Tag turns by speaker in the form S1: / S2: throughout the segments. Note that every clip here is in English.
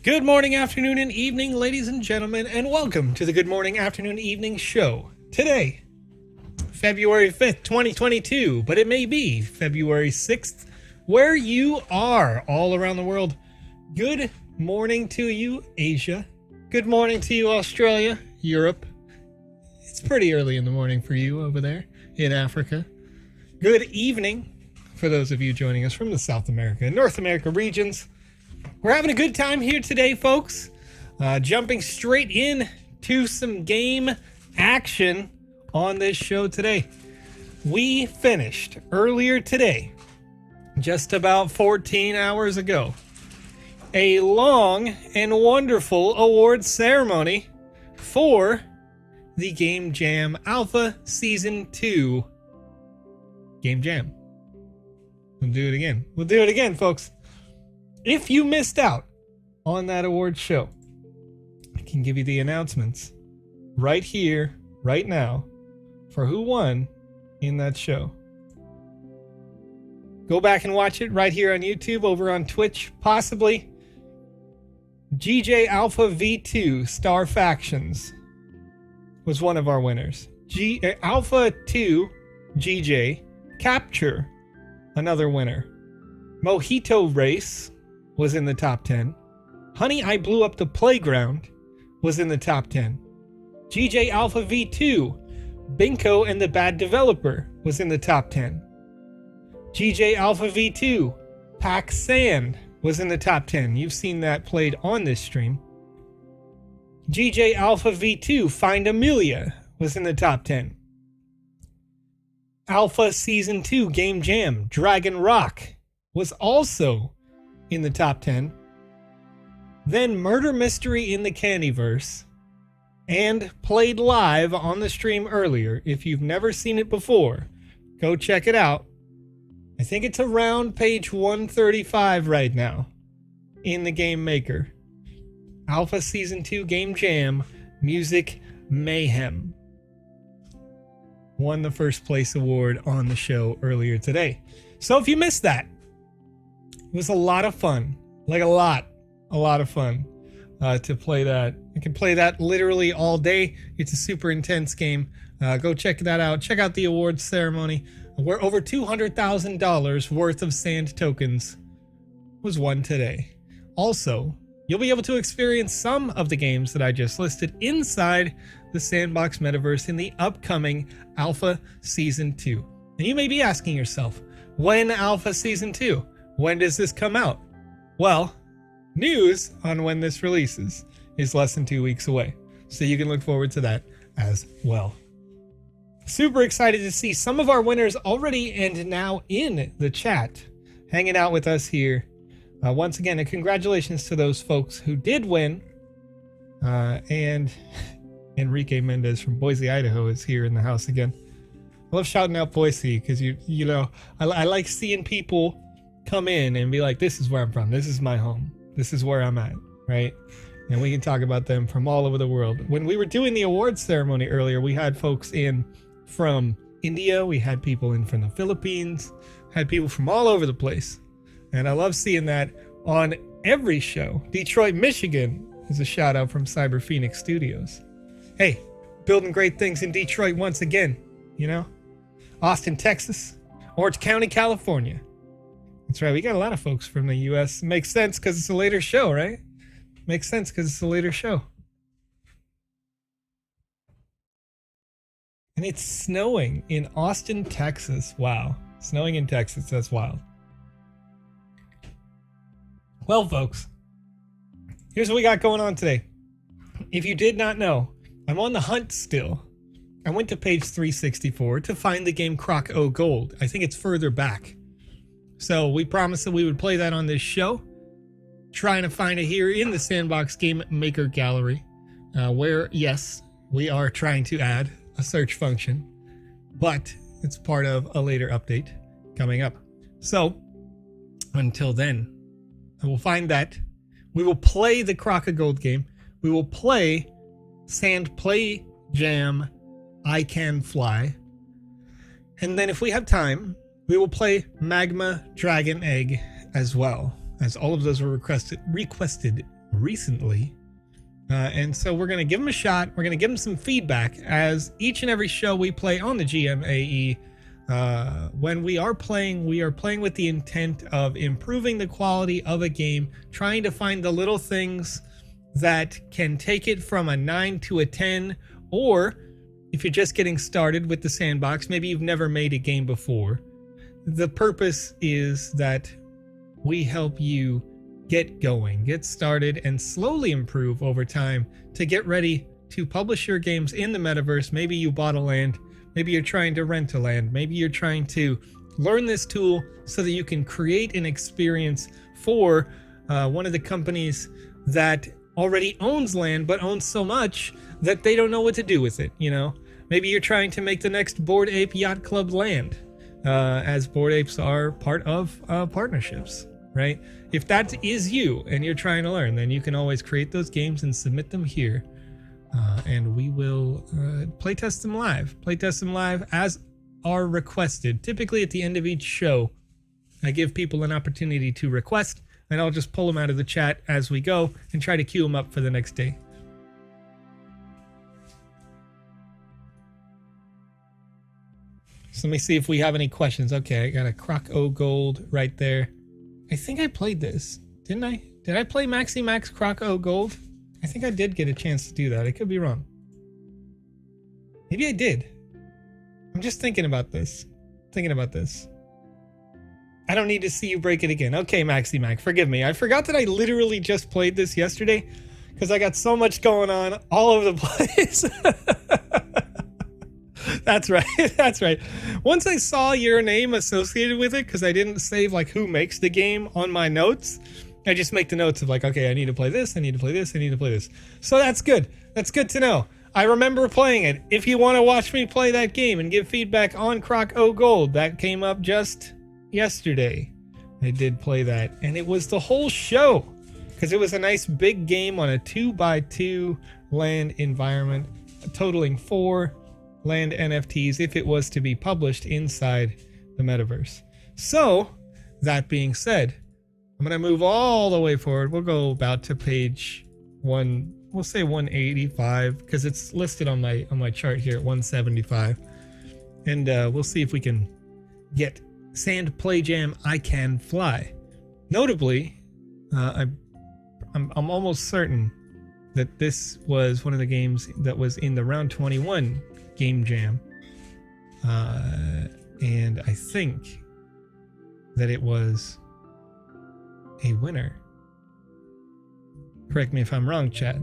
S1: Good morning, afternoon, and evening, ladies and gentlemen, and welcome to the Good Morning, Afternoon, Evening show. Today, February 5th, 2022, but it may be February 6th, where you are all around the world. Good morning to you, Asia. Good morning to you, Australia, Europe. It's pretty early in the morning for you over there in Africa. Good evening for those of you joining us from the South America and North America regions. We're having a good time here today, folks. Jumping straight in to some game action on this show today. We finished earlier today, just about 14 hours ago, a long and wonderful awards ceremony for the Game Jam Alpha Season 2 Game Jam. We'll do it again. We'll do it again, folks. If you missed out on that awards show, I can give you the announcements right here, right now, for who won in that show. Go back and watch it right here on YouTube, over on Twitch, possibly. GJ Alpha V2 Star Factions was one of our winners. Alpha 2 GJ Capture, another winner. Mojito Race was in the top 10. Honey, I Blew Up the Playground was in the top 10. GJ Alpha V2, Binko and the Bad Developer was in the top 10. GJ Alpha V2, Pack Sand was in the top 10. You've seen that played on this stream. GJ Alpha V2, Find Amelia was in the top 10. Alpha Season 2 Game Jam, Dragon Rock was also in the top 10. Then Murder Mystery in the Candyverse, and played live on the stream earlier. If you've never seen it before, go check it out. I think it's around page 135 right now in the Game Maker. Alpha Season 2 Game Jam, Music Mayhem won the first place award on the show earlier today. So if you missed that, it was a lot of fun, like a lot of fun to play that. I can play that literally all day. It's a super intense game. Go check that out. Check out the awards ceremony, where over $200,000 worth of sand tokens was won today. Also, you'll be able to experience some of the games that I just listed inside the Sandbox Metaverse in the upcoming Alpha Season 2. And you may be asking yourself, when Alpha Season 2? When does this come out? Well, news on when this releases is less than 2 weeks away, so you can look forward to that as well. Super excited to see some of our winners already and now in the chat, hanging out with us here. Once again, and congratulations to those folks who did win. And Enrique Mendez from Boise, Idaho is here in the house again. I love shouting out Boise because you know I like seeing people come in and be like, this is where I'm from, this is my home, this is where I'm at, right? And we can talk about them from all over the world. When we were doing the awards ceremony earlier, we had folks in from India, we had people in from the Philippines, had people from all over the place. And I love seeing that on every show. Detroit, Michigan is a shout out from Cyber Phoenix Studios. Hey, building great things in Detroit once again, you know? Austin, Texas, Orange County, California. That's right, we got a lot of folks from the US. Makes sense because it's a later show, right? Makes sense because it's a later show. And it's snowing in Austin, Texas. Wow. Snowing in Texas, that's wild. Well, folks, here's what we got going on today. If you did not know, I'm on the hunt still. I went to page 364 to find the game Crock Gold. I think it's further back. So we promised that we would play that on this show. Trying to find it here in the Sandbox Game Maker gallery, where, yes, we are trying to add a search function, but it's part of a later update coming up. So until then, I will find that. We will play the Crock Gold game. We will play Sand Play Jam I Can Fly. And then if we have time, we will play Magma Dragon Egg as well, as all of those were requested recently. And so we're going to give them a shot. We're going to give them some feedback, as each and every show we play on the GMAE, when we are playing with the intent of improving the quality of a game, trying to find the little things that can take it from a 9 to a 10, or if you're just getting started with the sandbox, maybe you've never made a game before. The purpose is that we help you get going, get started, and slowly improve over time to get ready to publish your games in the metaverse. Maybe you bought a land, maybe you're trying to rent a land, maybe you're trying to learn this tool so that you can create an experience for one of the companies that already owns land, but owns so much that they don't know what to do with it. You know, maybe you're trying to make the next Bored Ape Yacht Club land, as Bored Apes are part of partnerships, right? If that is you and you're trying to learn, then you can always create those games and submit them here, and we will playtest them live. Playtest them live as are requested. Typically at the end of each show, I give people an opportunity to request, and I'll just pull them out of the chat as we go and try to queue them up for the next day. So let me see if we have any questions. Okay, I got a Crock Gold right there. I think I played this, didn't I? Did I play Maxi Max Crock Gold? I think I did get a chance to do that. I could be wrong. Maybe I did. I'm just thinking about this. I don't need to see you break it again. Okay, Maxi Mac, forgive me. I forgot that I literally just played this yesterday because I got so much going on all over the place. That's right. That's right. Once I saw your name associated with it, because I didn't save like who makes the game on my notes, I just make the notes of like, okay, I need to play this, I need to play this, I need to play this. So that's good. That's good to know. I remember playing it. If you want to watch me play that game and give feedback on Crock Gold, that came up just yesterday. I did play that, and it was the whole show because it was a nice big game on a 2x2 land environment, totaling 4 land NFTs if it was to be published inside the metaverse. So that being said, I'm going to move all the way forward. We'll go about to page 1, we'll say 185, because it's listed on my chart here at 175. And we'll see if we can get Sand Play Jam I Can Fly. Notably, I'm almost certain that this was one of the games that was in the round 21 game jam, and I think that it was a winner. Correct me if I'm wrong, Chad.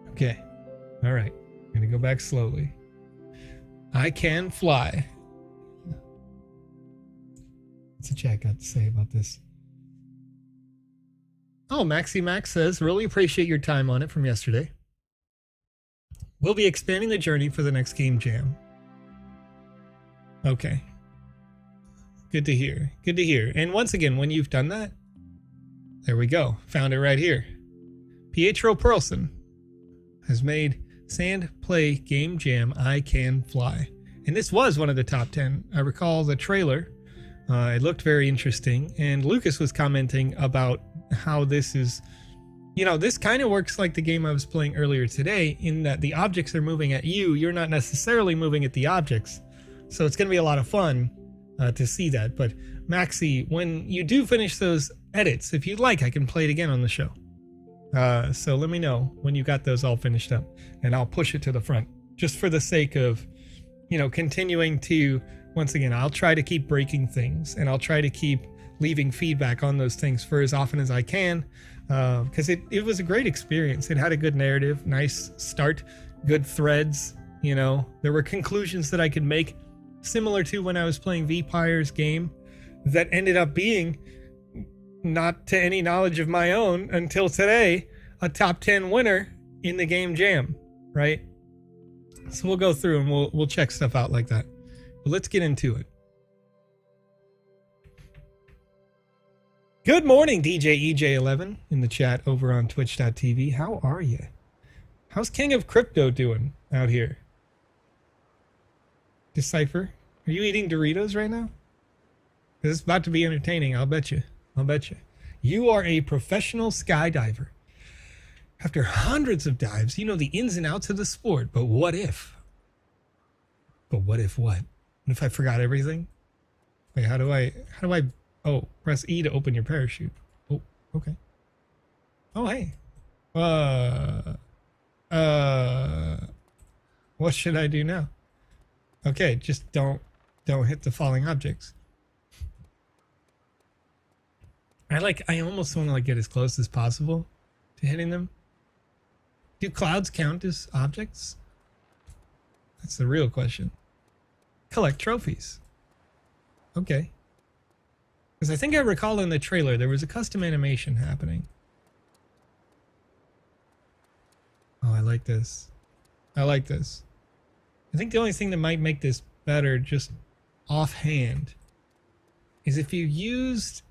S1: Okay, all right, I'm gonna go back slowly. I Can Fly. What's the chat got to say about this? Oh, Maxi Max says, really appreciate your time on it from yesterday. We'll be expanding the journey for the next game jam. Okay. Good to hear. Good to hear. And once again, when you've done that, there we go. Found it right here. Pietro Perlson has made Sand Play Game Jam I Can Fly. And this was one of the top 10. I recall the trailer. It looked very interesting. And Lucas was commenting about how this is, you know, this kind of works like the game I was playing earlier today, in that the objects are moving at you. You're not necessarily moving at the objects. So it's going to be a lot of fun to see that. But Maxi, when you do finish those edits, if you'd like, I can play it again on the show. So let me know when you got those all finished up, and I'll push it to the front just for the sake of, you know, continuing to, once again, I'll try to keep breaking things, and I'll try to keep leaving feedback on those things for as often as I can, because it was a great experience. It had a good narrative, nice start, good threads. You know, there were conclusions that I could make, similar to when I was playing Vpire's game, that ended up being, not to any knowledge of my own until today, a top 10 winner in the game jam, right? So we'll go through and we'll check stuff out like that. But let's get into it. Good morning, DJ EJ11 in the chat over on twitch.tv. How are you? How's King of Crypto doing out here? Decipher, are you eating Doritos right now? This is about to be entertaining. I'll bet you. I'll bet you. You are a professional skydiver. After hundreds of dives, you know the ins and outs of the sport. But what if? But what if what? What if I forgot everything? Wait, how do I, oh, press E to open your parachute. Oh, okay. Oh, hey. What should I do now? Okay, just don't hit the falling objects. I almost want to get as close as possible to hitting them. Do clouds count as objects? That's the real question. Collect trophies. Okay. Because I think I recall in the trailer there was a custom animation happening. Oh, I like this. I like this. I think the only thing that might make this better, just offhand, is if you used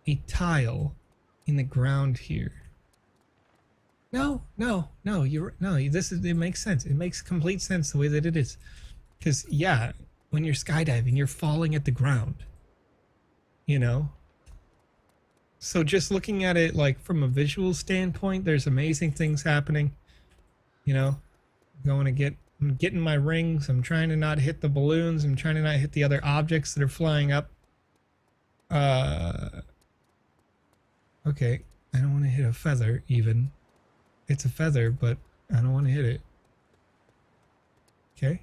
S1: a tile in the ground here. No, it makes sense. It makes complete sense the way that it is. Because, yeah, when you're skydiving, you're falling at the ground. You know? So just looking at it from a visual standpoint, there's amazing things happening. You know? I'm getting my rings. I'm trying to not hit the balloons. I'm trying to not hit the other objects that are flying up. Okay. I don't want to hit a feather, even. It's a feather, but I don't want to hit it. Okay.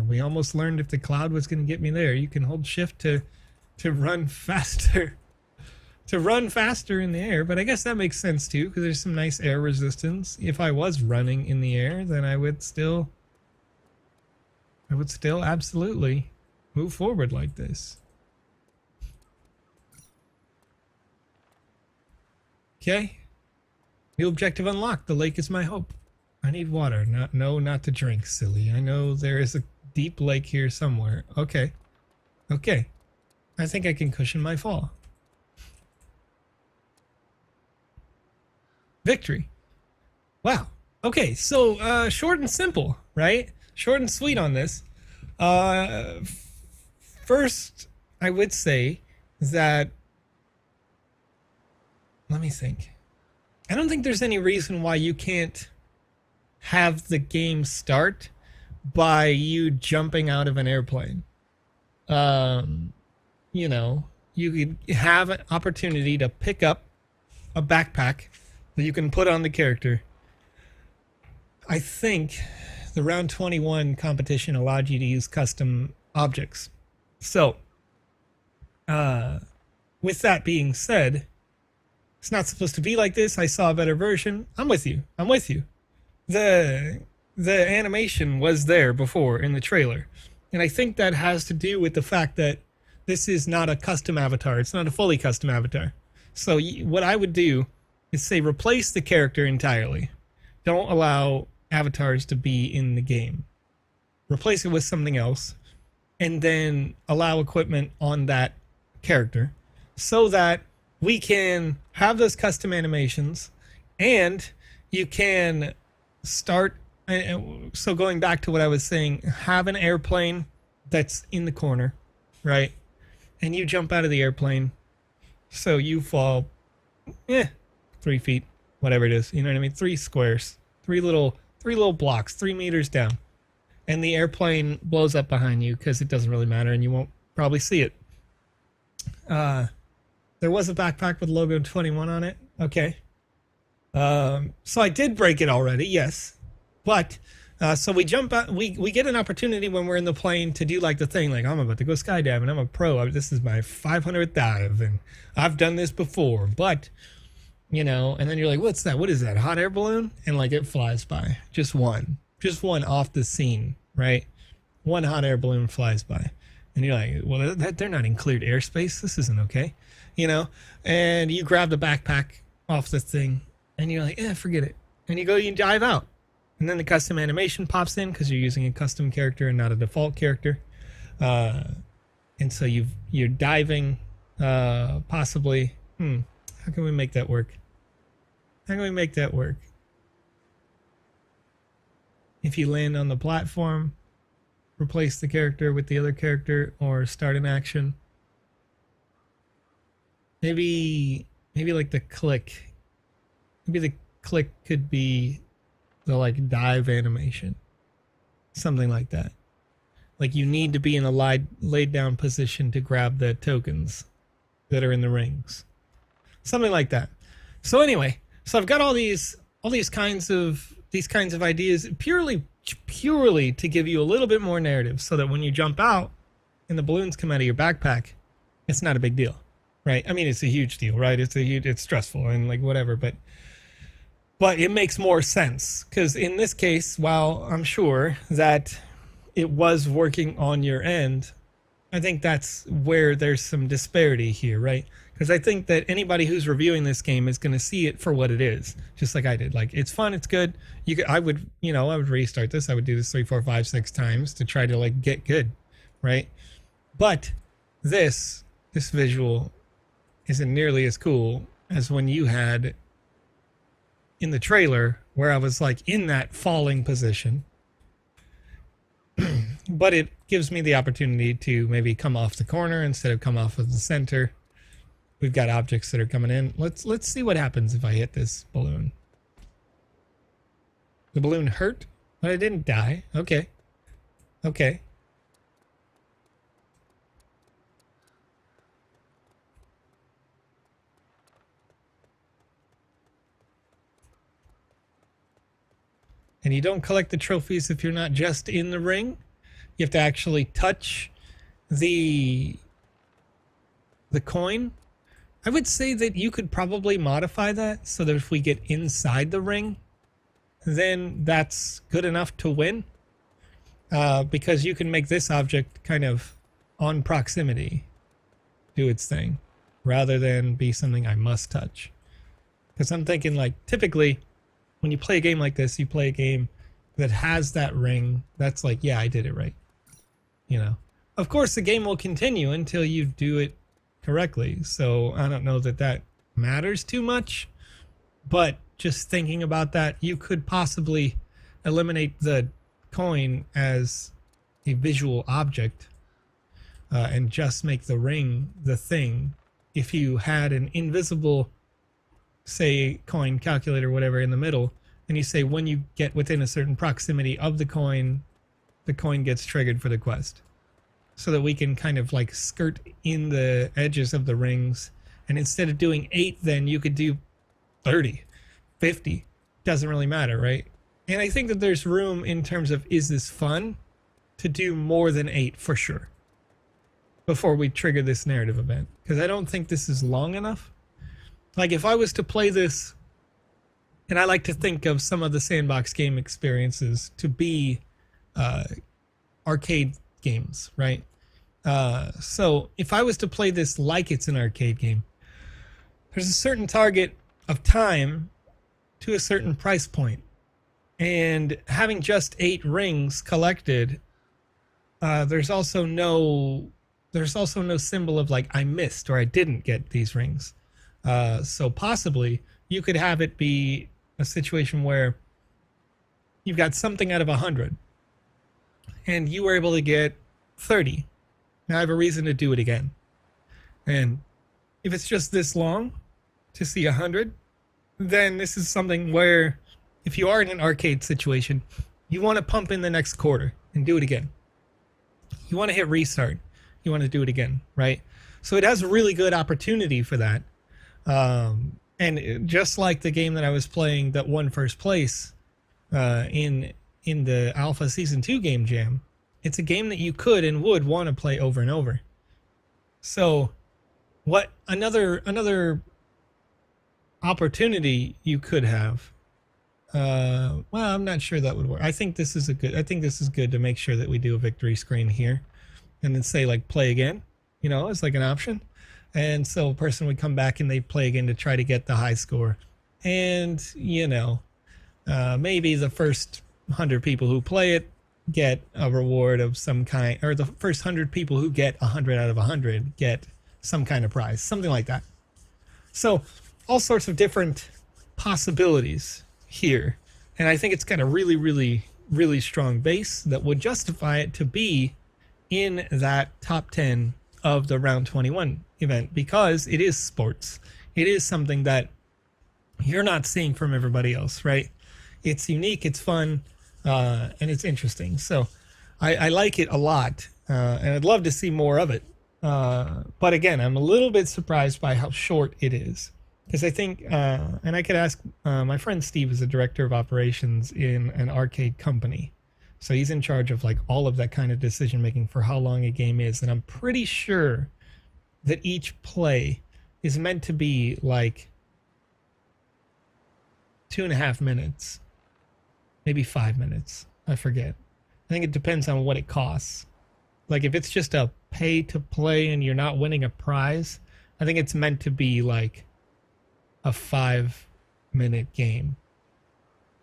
S1: We almost learned if the cloud was going to get me there. You can hold shift to run faster. To run faster in the air, but I guess that makes sense too, because there's some nice air resistance. If I was running in the air, then I would still absolutely move forward like this. Okay. New objective unlocked. The lake is my hope. I need water. Not to drink, silly. I know there is a deep lake here somewhere. Okay. Okay. I think I can cushion my fall. Victory. Wow. Okay, so short and simple, right? Short and sweet on this. First, I would say that, let me think. I don't think there's any reason why you can't have the game start by you jumping out of an airplane. You know, you could have an opportunity to pick up a backpack that you can put on the character. I think the round 21 competition allowed you to use custom objects. So, with that being said, it's not supposed to be like this. I saw a better version. I'm with you. The animation was there before in the trailer. And I think that has to do with the fact that this is not a custom avatar. It's not a fully custom avatar. So what I would do is say replace the character entirely. Don't allow avatars to be in the game. Replace it with something else, and then allow equipment on that character so that we can have those custom animations, and you can start. So going back to what I was saying, have an airplane that's in the corner, right? And you jump out of the airplane, so you fall 3 feet, whatever it is, you know what I mean? 3 squares, three little blocks, 3 meters down. And the airplane blows up behind you because it doesn't really matter and you won't probably see it. There was a backpack with logo 21 on it. Okay. So I did break it already, yes. But, so we jump out, we get an opportunity when we're in the plane to do the thing, I'm about to go skydiving, I'm a pro, this is my 500th dive, and I've done this before, but, you know, and then you're like, what's that? What is that? Hot air balloon? And it flies by. Just one off the scene, right? One hot air balloon flies by. And you're like, well, they're not in cleared airspace. This isn't okay. You know? And you grab the backpack off the thing and you're like, forget it. And you dive out. And then the custom animation pops in because you're using a custom character and not a default character. And so you're diving, possibly. How can we make that work? If you land on the platform, replace the character with the other character, or start an action. Maybe like the click. Maybe the click could be the like dive animation. Something like that. Like you need to be in a laid down position to grab the tokens that are in the rings. Something like that. So anyway, so I've got all these kinds of ideas purely to give you a little bit more narrative, so that when you jump out and the balloons come out of your backpack, it's not a big deal, right? I mean, it's a huge deal, right? It's stressful and like whatever, but it makes more sense, because in this case, while I'm sure that it was working on your end, I think that's where there's some disparity here, right? Because I think that anybody who's reviewing this game is going to see it for what it is, just like I did. Like, it's fun, it's good. I would restart this. I would do this 3, 4, 5, 6 times to try to like get good, right? But this visual isn't nearly as cool as when you had in the trailer, where I was like in that falling position. But it gives me the opportunity to maybe come off the corner instead of come off of the center. We've got objects that are coming in. Let's see what happens if I hit this balloon. The balloon hurt, but I didn't die. Okay. Okay. And you don't collect the trophies if you're not just in the ring. You have to actually touch the coin. I would say that you could probably modify that so that if we get inside the ring, then that's good enough to win. Because you can make this object kind of on proximity do its thing, rather than be something I must touch. Because I'm thinking, like, typically when you play a game like this, you play a game that has that ring. That's like, yeah, I did it right. You know, of course the game will continue until you do it correctly. So I don't know that matters too much, but just thinking about that, you could possibly eliminate the coin as a visual object and just make the ring the thing. If you had an invisible, say, coin calculator, whatever, in the middle, and you say when you get within a certain proximity of the coin gets triggered for the quest. So that we can kind of like skirt in the edges of the rings. And instead of doing 8, then you could do 30, 50. Doesn't really matter, right? And I think that there's room in terms of, is this fun, to do more than 8 for sure before we trigger this narrative event. Because I don't think this is long enough. Like, if I was to play this, and I like to think of some of the Sandbox game experiences to be arcade games, right? So if I was to play this like it's an arcade game, there's a certain target of time to a certain price point. And having just 8 rings collected, there's also no symbol of like I missed or I didn't get these rings. So possibly you could have it be a situation where you've got something out of 100 and you were able to get 30. Now I have a reason to do it again. And if it's just this long to see 100, then this is something where if you are in an arcade situation, you want to pump in the next quarter and do it again. You want to hit restart. You want to do it again, right? So it has a really good opportunity for that. And just like the game that I was playing that won first place in the Alpha Season 2 Game Jam, it's a game that you could and would want to play over and over. So what another opportunity you could have, well, I'm not sure that would work. I think this is good to make sure that we do a victory screen here and then say like play again, you know, it's like an option. And so a person would come back and they play again to try to get the high score. And, you know, maybe the first 100 people who play it get a reward of some kind, or the first 100 people who get 100 out of 100 get some kind of prize, something like that. So all sorts of different possibilities here. And I think it's got a really, really, really strong base that would justify it to be in that top 10 of the round 21 event because it is sports. It is something that you're not seeing from everybody else, right? It's unique, it's fun, and it's interesting. So I like it a lot, and I'd love to see more of it. But again, I'm a little bit surprised by how short it is. Because I think, and I could ask, my friend Steve is a director of operations in an arcade company. So he's in charge of like all of that kind of decision making for how long a game is. And I'm pretty sure that each play is meant to be like 2.5 minutes, maybe 5 minutes. I forget. I think it depends on what it costs. Like if it's just a pay to play and you're not winning a prize, I think it's meant to be like a 5-minute game.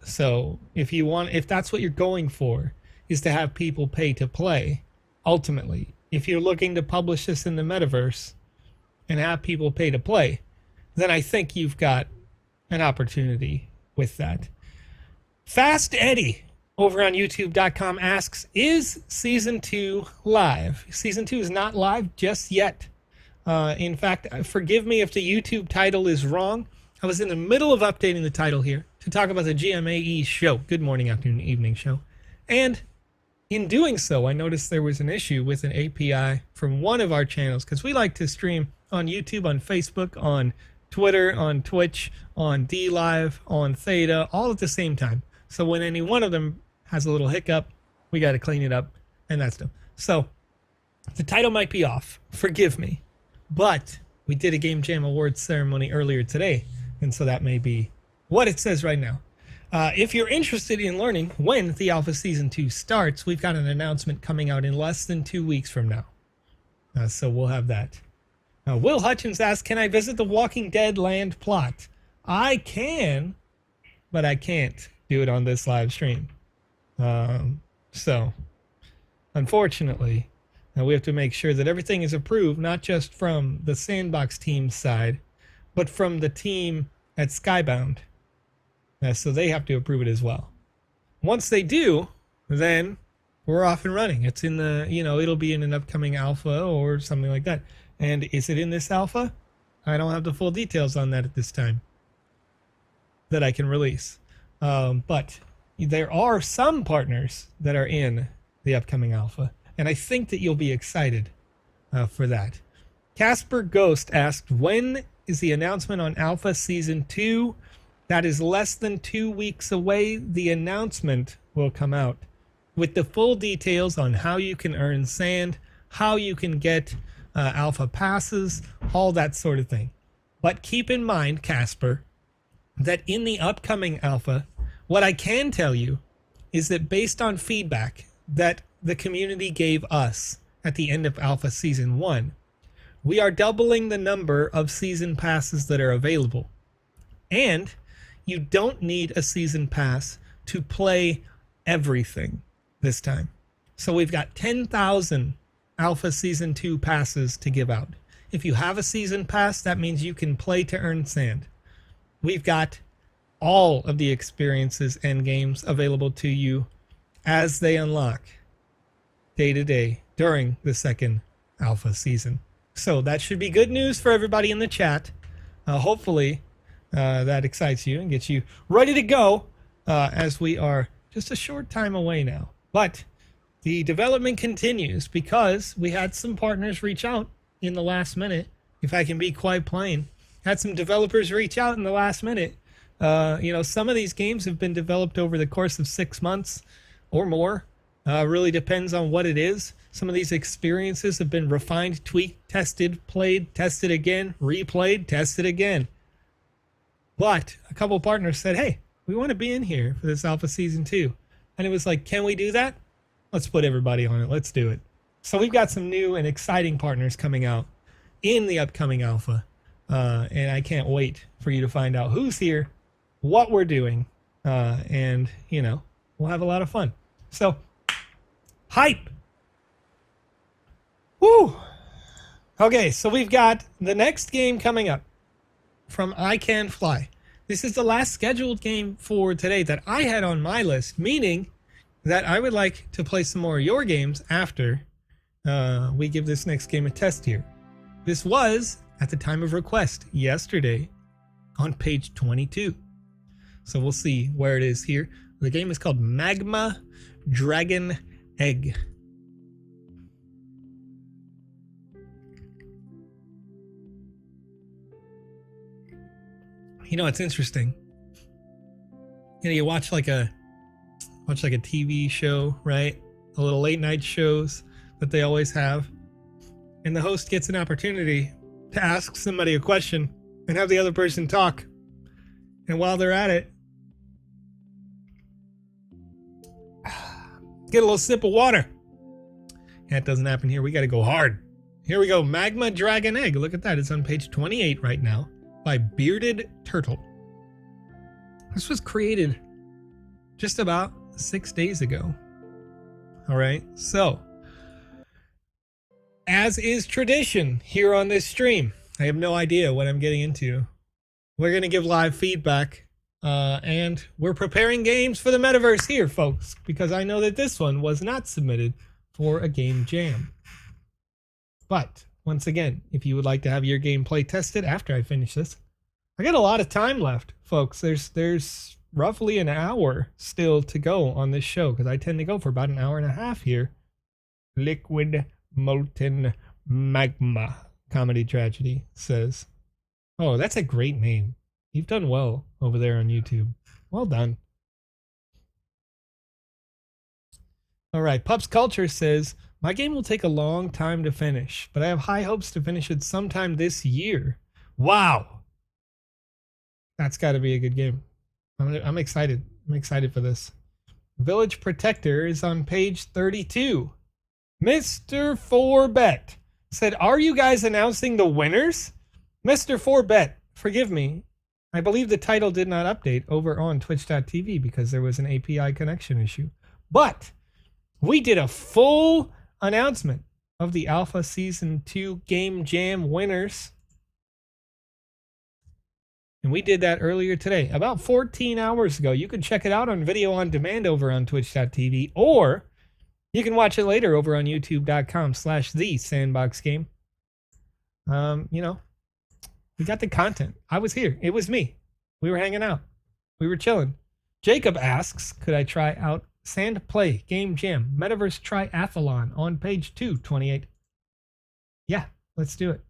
S1: So if that's what you're going for, is to have people pay to play, ultimately, if you're looking to publish this in the metaverse and have people pay to play, then I think you've got an opportunity with that. Fast Eddie over on youtube.com asks, is season 2 live? Season 2 is not live just yet. In fact, forgive me if the YouTube title is wrong. I was in the middle of updating the title here to talk about the GMAE show, Good Morning, Afternoon, Evening show. And in doing so, I noticed there was an issue with an API from one of our channels, because we like to stream on YouTube, on Facebook, on Twitter, on Twitch, on DLive, on Theta, all at the same time. So when any one of them has a little hiccup, we got to clean it up, and that's done. So the title might be off. Forgive me. But we did a Game Jam Awards ceremony earlier today, and so that may be what it says right now. If you're interested in learning when the Alpha Season 2 starts, we've got an announcement coming out in less than 2 weeks from now. So we'll have that. Will Hutchins asks, can I visit the Walking Dead land plot? I can, but I can't do it on this live stream. So, unfortunately, we have to make sure that everything is approved, not just from the Sandbox team's side, but from the team at Skybound. So they have to approve it as well. Once they do, then we're off and running. It's in the, it'll be in an upcoming alpha or something like that. And is it in this alpha? I don't have the full details on that at this time that I can release. But there are some partners that are in the upcoming alpha. And I think that you'll be excited for that. Casper Ghost asked, when is the announcement on Alpha Season 2? That is less than 2 weeks away. The announcement will come out with the full details on how you can earn sand, how you can get alpha passes, all that sort of thing. But keep in mind, Casper, that in the upcoming alpha, what I can tell you is that based on feedback that the community gave us at the end of Alpha Season 1, we are doubling the number of season passes that are available. And you don't need a season pass to play everything this time. So we've got 10,000 Alpha Season 2 passes to give out. If you have a season pass, that means you can play to earn sand. We've got all of the experiences and games available to you as they unlock day to day during the second alpha season. So that should be good news for everybody in the chat. Hopefully that excites you and gets you ready to go as we are just a short time away now. But the development continues because we had some partners reach out in the last minute. If I can be quite plain, had some developers reach out in the last minute. Some of these games have been developed over the course of 6 months or more. Really depends on what it is. Some of these experiences have been refined, tweaked, tested, played, tested again, replayed, tested again. But a couple partners said, hey, we want to be in here for this Alpha Season 2. And it was like, can we do that? Let's put everybody on it. Let's do it. So we've got some new and exciting partners coming out in the upcoming Alpha. And I can't wait for you to find out who's here, what we're doing, and, we'll have a lot of fun. So, hype! Woo! Okay, so we've got the next game coming up from I Can Fly. This is the last scheduled game for today that I had on my list, meaning that I would like to play some more of your games after we give this next game a test here. This was, at the time of request, yesterday on page 22. So we'll see where it is here. The game is called Magma Dragon Egg. You know, it's interesting. You know, you watch like a TV show, right? The little late night shows that they always have. And the host gets an opportunity to ask somebody a question and have the other person talk. And while they're at it, get a little sip of water. That doesn't happen here. We got to go hard. Here we go. Magma Dragon Egg. Look at that. It's on page 28 right now by Bearded Turtle. This was created just about 6 days ago. All right. So, as is tradition here on this stream, I have no idea what I'm getting into. We're going to give live feedback. And we're preparing games for the metaverse here, folks, because I know that this one was not submitted for a game jam. But once again, if you would like to have your game play tested after I finish this, I got a lot of time left, folks. There's roughly an hour still to go on this show because I tend to go for about an hour and a half here. Liquid Molten Magma Comedy Tragedy says. Oh, that's a great name. You've done well over there on YouTube. Well done. All right, Pups Culture says, my game will take a long time to finish, but I have high hopes to finish it sometime this year. Wow. That's got to be a good game. I'm excited. I'm excited for this. Village Protector is on page 32. Mr. 4Bet said, are you guys announcing the winners? Mr. 4Bet, forgive me. I believe the title did not update over on twitch.tv because there was an API connection issue. But we did a full announcement of the Alpha Season 2 Game Jam winners. And we did that earlier today, about 14 hours ago. You can check it out on video on demand over on twitch.tv, or you can watch it later over on youtube.com/thesandboxgame. You know, we got the content. I was here. It was me. We were hanging out. We were chilling. Jacob asks, could I try out Sand Play Game Jam Metaverse Triathlon on page 228? Yeah, let's do it.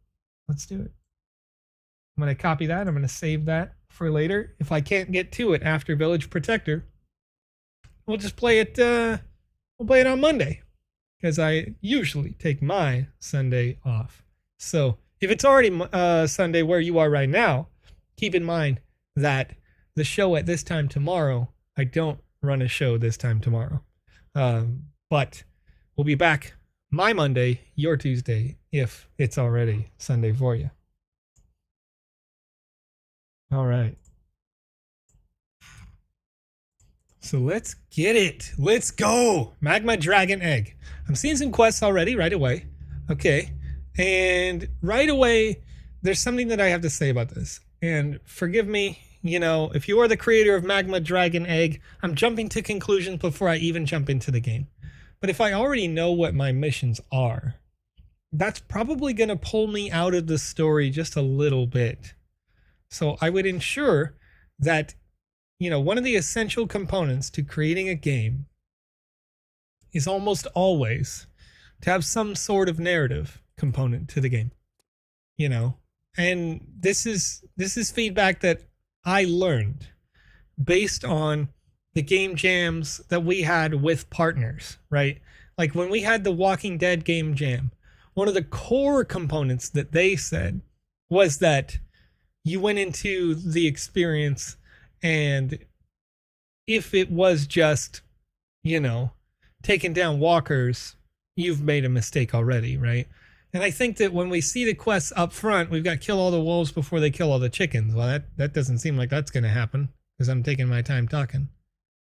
S1: Let's do it. I'm going to copy that. I'm going to save that for later. If I can't get to it after Village Protector, we'll just play it. We'll play it on Monday because I usually take my Sunday off. So if it's already Sunday where you are right now, keep in mind that the show at this time tomorrow, I don't run a show this time tomorrow. But we'll be back my Monday, your Tuesday, if it's already Sunday for you. All right. So let's get it. Let's go. Magma Dragon Egg. I'm seeing some quests already right away. Okay. And right away, there's something that I have to say about this. And forgive me, you know, if you are the creator of Magma Dragon Egg, I'm jumping to conclusions before I even jump into the game. But if I already know what my missions are, that's probably going to pull me out of the story just a little bit. So I would ensure that, you know, one of the essential components to creating a game is almost always to have some sort of narrative component to the game, you know. And this is feedback that I learned based on the game jams that we had with partners, right? Like when we had the Walking Dead game jam, one of the core components that they said was that you went into the experience, and if it was just, you know, taking down walkers, you've made a mistake already, right? And I think that when we see the quests up front, we've got kill all the wolves before they kill all the chickens. Well, that doesn't seem like that's going to happen because I'm taking my time talking.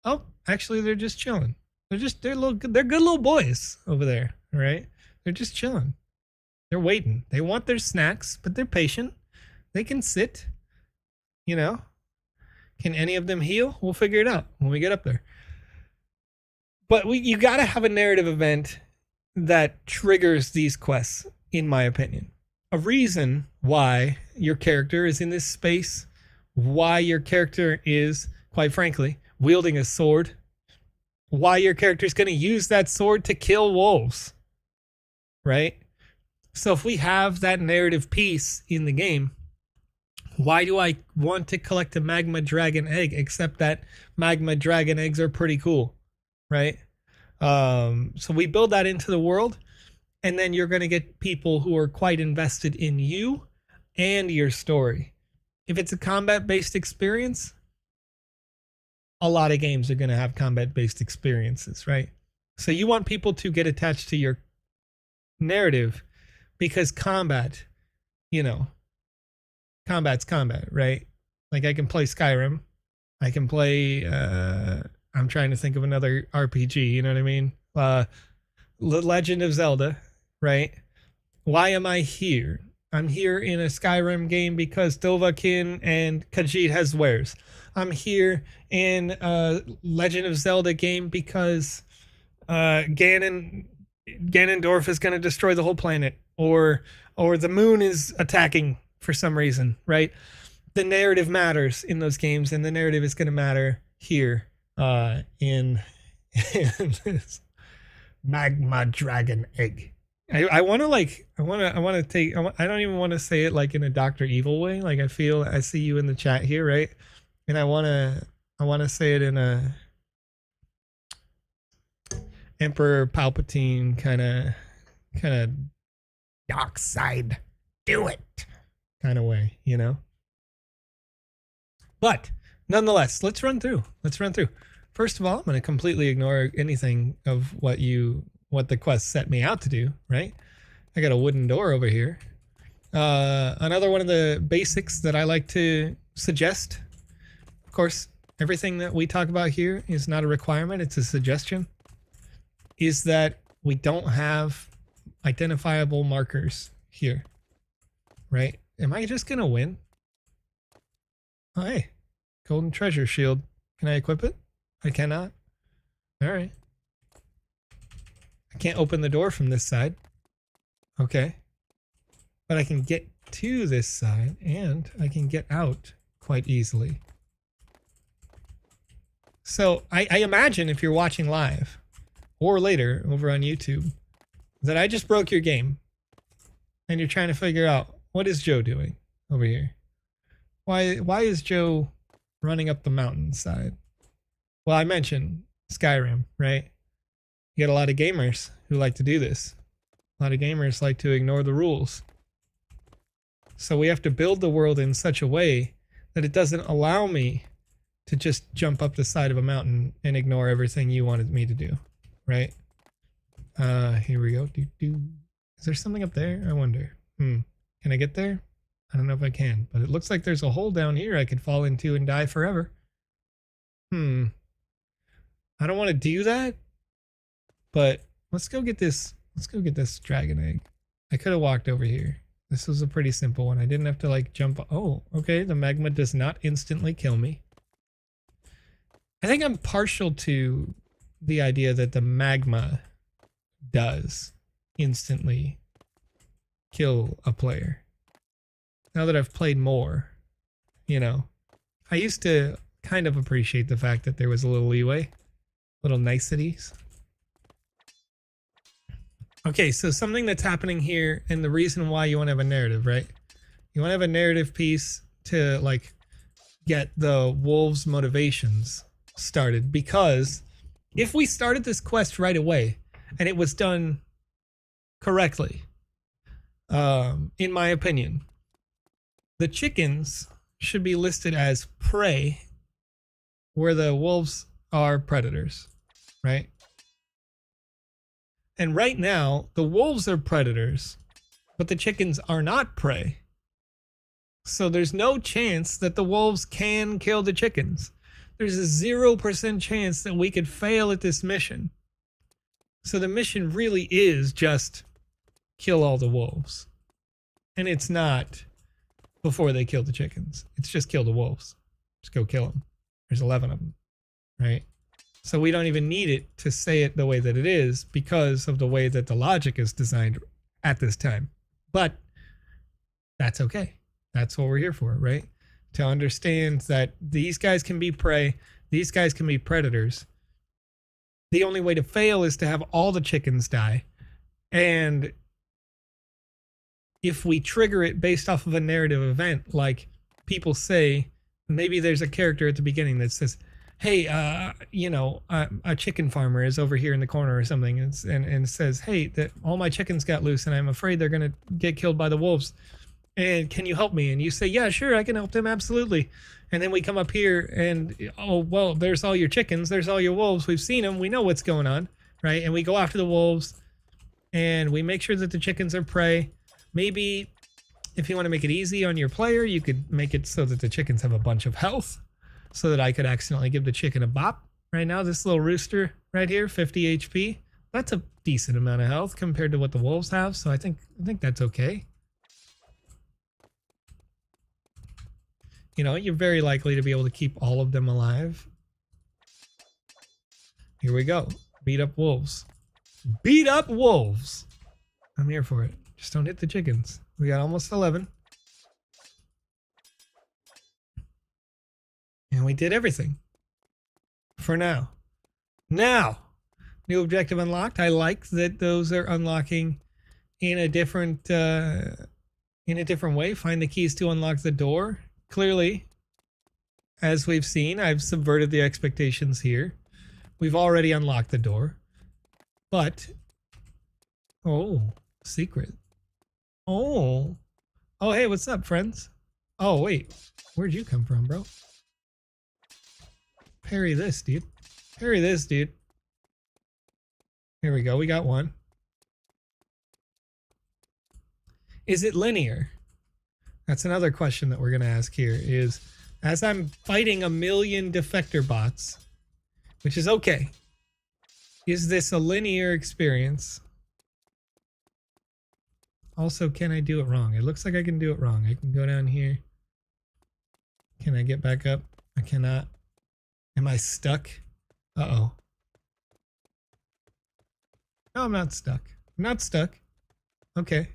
S1: Oh, actually, they're just chilling. They're good little boys over there, all right? They're just chilling. They're waiting. They want their snacks, but they're patient. They can sit, you know. Can any of them heal? We'll figure it out when we get up there. But you got to have a narrative event that triggers these quests, in my opinion. a reason why your character is in this space, why your character is, quite frankly, wielding a sword, why your character is going to use that sword to kill wolves, right? So if we have that narrative piece in the game, why do I want to collect a magma dragon egg, except that magma dragon eggs are pretty cool, right? So we build that into the world, and then you're going to get people who are quite invested in you and your story. If it's a combat-based experience, a lot of games are going to have combat-based experiences, right? So you want people to get attached to your narrative because combat, combat's combat, right? Like I can play Skyrim. I can play, I'm trying to think of another RPG, you know what I mean? Legend of Zelda, right? Why am I here? I'm here in a Skyrim game because Dovahkiin and Khajiit has wares. I'm here in a Legend of Zelda game because Ganondorf is going to destroy the whole planet, or the moon is attacking for some reason, right? The narrative matters in those games, and the narrative is going to matter here in this magma dragon egg. I want to take, I don't even want to say it like in a Dr. Evil way. Like I see you in the chat here, right? And I want to say it in a Emperor Palpatine kind of dark side, do it kind of way, But nonetheless, let's run through. First of all, I'm going to completely ignore anything of what the quest set me out to do, right? I got a wooden door over here. Another one of the basics that I like to suggest, of course, everything that we talk about here is not a requirement, it's a suggestion, is that we don't have identifiable markers here, right? Am I just gonna win? Oh, hey, golden treasure shield. Can I equip it? I cannot. All right. I can't open the door from this side. Okay. But I can get to this side and I can get out quite easily. So I imagine if you're watching live or later over on YouTube that I just broke your game and you're trying to figure out, what is Joe doing over here? Why is Joe running up the mountainside? Well, I mentioned Skyrim, right? You get a lot of gamers who like to do this. A lot of gamers like to ignore the rules. So we have to build the world in such a way that it doesn't allow me to just jump up the side of a mountain and ignore everything you wanted me to do, right? Here we go. Is there something up there? I wonder. Can I get there? I don't know if I can, but it looks like there's a hole down here I could fall into and die forever. I don't want to do that, but let's go get this. Let's go get this dragon egg. I could have walked over here. This was a pretty simple one. I didn't have to like jump. Oh, okay. The magma does not instantly kill me. I think I'm partial to the idea that the magma does instantly kill a player. Now that I've played more, I used to kind of appreciate the fact that there was a little leeway, little niceties. Okay, so something that's happening here, and the reason why you want to have a narrative, right? You want to have a narrative piece to like get the wolves' motivations started, because if we started this quest right away and it was done correctly, in my opinion, the chickens should be listed as prey where the wolves are predators, right? And right now, the wolves are predators, but the chickens are not prey. So there's no chance that the wolves can kill the chickens. There's a 0% chance that we could fail at this mission. So the mission really is just kill all the wolves. And it's not before they kill the chickens. It's just kill the wolves. Just go kill them. There's 11 of them, right? So we don't even need it to say it the way that it is because of the way that the logic is designed at this time. But that's okay. That's what we're here for, right? To understand that these guys can be prey, these guys can be predators. The only way to fail is to have all the chickens die. And if we trigger it based off of a narrative event, like people say, maybe there's a character at the beginning that says, hey, a chicken farmer is over here in the corner or something, and says, hey, that all my chickens got loose and I'm afraid they're going to get killed by the wolves. And can you help me? And you say, yeah, sure, I can help them, absolutely. And then we come up here and, oh, well, there's all your chickens, there's all your wolves. We've seen them, we know what's going on, right? And we go after the wolves and we make sure that the chickens are prey. Maybe if you want to make it easy on your player, you could make it so that the chickens have a bunch of health, so that I could accidentally give the chicken a bop. Right now, this little rooster right here, 50 HP. That's a decent amount of health compared to what the wolves have, so I think that's okay. You know, you're very likely to be able to keep all of them alive. Here we go. Beat up wolves. Beat up wolves! I'm here for it. Just don't hit the chickens. We got almost 11. And we did everything. For now. Now! New objective unlocked. I like that those are unlocking in a different way. Find the keys to unlock the door. Clearly, as we've seen, I've subverted the expectations here. We've already unlocked the door. But, oh, secret. Oh, hey, what's up, friends? Oh, wait, where'd you come from, bro? Parry this, dude. Parry this, dude. Here we go, we got one. Is it linear? That's another question that we're going to ask here is, as I'm fighting a million defector bots, which is okay, is this a linear experience? Also, can I do it wrong? It looks like I can do it wrong. I can go down here. Can I get back up? I cannot. Am I stuck? Uh-oh. No, I'm not stuck. I'm not stuck. Okay.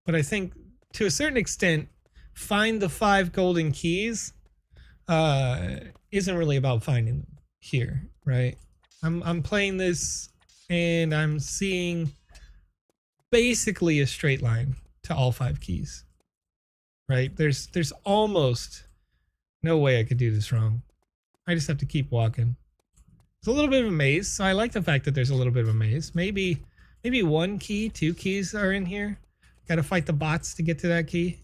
S1: But I think, to a certain extent, find the 5 golden keys isn't really about finding them here, right? I'm playing this and I'm seeing basically a straight line to all 5 keys, right? There's almost no way I could do this wrong. I just have to keep walking. It's a little bit of a maze, so I like the fact that there's a little bit of a maze. Maybe 1 key, 2 keys are in here. Gotta fight the bots to get to that key.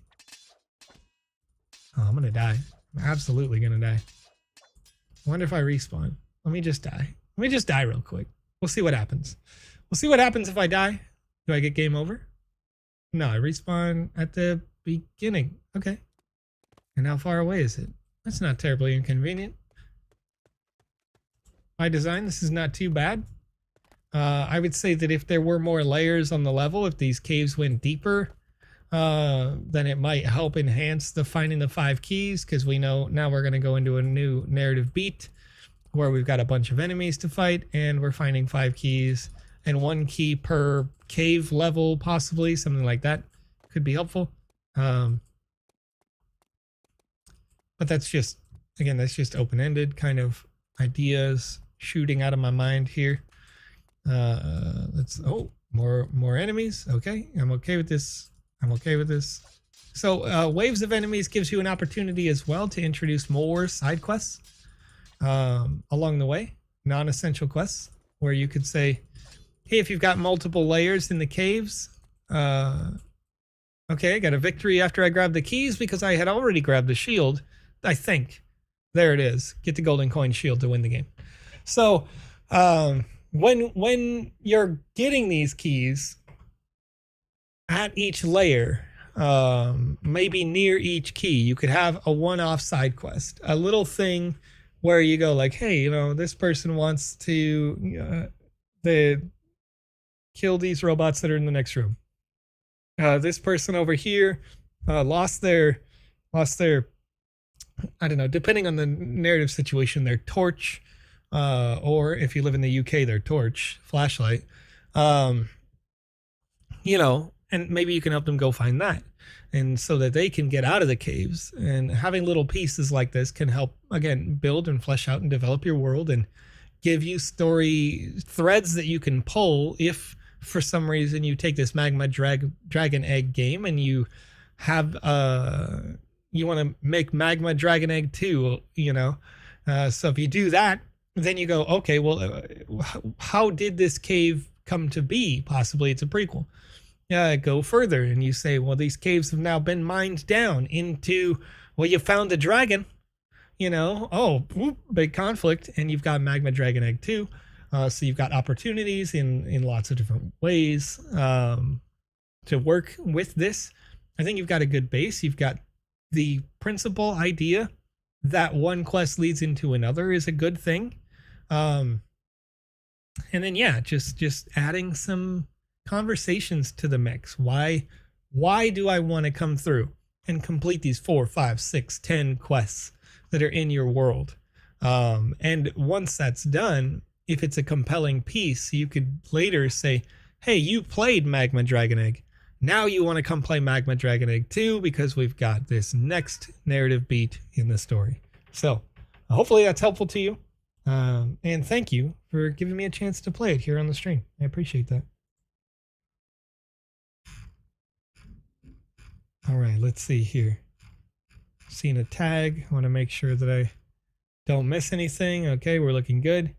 S1: Oh, I'm gonna die. I'm absolutely gonna die. I wonder if I respawn. Let me just die. Let me just die real quick. We'll see what happens. We'll see what happens if I die. Do I get game over? No, I respawn at the beginning. Okay. And how far away is it? That's not terribly inconvenient. By design, this is not too bad. I would say that if there were more layers on the level, if these caves went deeper, then it might help enhance the finding the 5 keys, because we know now we're going to go into a new narrative beat where we've got a bunch of enemies to fight and we're finding 5 keys and 1 key per cave level, possibly something like that could be helpful. But that's just, again, that's just open-ended kind of ideas shooting out of my mind here. More enemies. Okay, I'm okay with this. I'm okay with this. So waves of enemies gives you an opportunity as well to introduce more side quests along the way, non-essential quests, where you could say, hey, if you've got multiple layers in the caves, okay, I got a victory after I grabbed the keys because I had already grabbed the shield, I think. There it is. Get the golden coin shield to win the game. So when you're getting these keys at each layer, maybe near each key, you could have a one-off side quest, a little thing where you go like, hey, you know, this person wants to kill these robots that are in the next room. This person over here lost their, I don't know, depending on the narrative situation, their torch or if you live in the UK, their torch, flashlight. Um, you know, and maybe you can help them go find that. And so that they can get out of the caves. And having little pieces like this can help, again, build and flesh out and develop your world and give you story threads that you can pull if for some reason you take this Magma Dragon Egg game and you have you want to make Magma Dragon Egg 2, you know. So if you do that, then you go, okay, well, how did this cave come to be? Possibly it's a prequel. Go further and you say, well, these caves have now been mined down into, well, you found the dragon, you know, whoop, big conflict, and you've got Magma Dragon Egg 2. So you've got opportunities in lots of different ways to work with this. I think you've got a good base. You've got the principal idea that one quest leads into another is a good thing. And then, yeah, just adding some conversations to the mix. Why do I want to come through and complete these 4, 5, 6, 10 quests that are in your world? And once that's done, if it's a compelling piece, you could later say, hey, you played Magma Dragon Egg. Now you want to come play Magma Dragon Egg 2 because we've got this next narrative beat in the story. So hopefully that's helpful to you. And thank you for giving me a chance to play it here on the stream. I appreciate that. All right, let's see here. Seeing a tag. I want to make sure that I don't miss anything. Okay, we're looking good.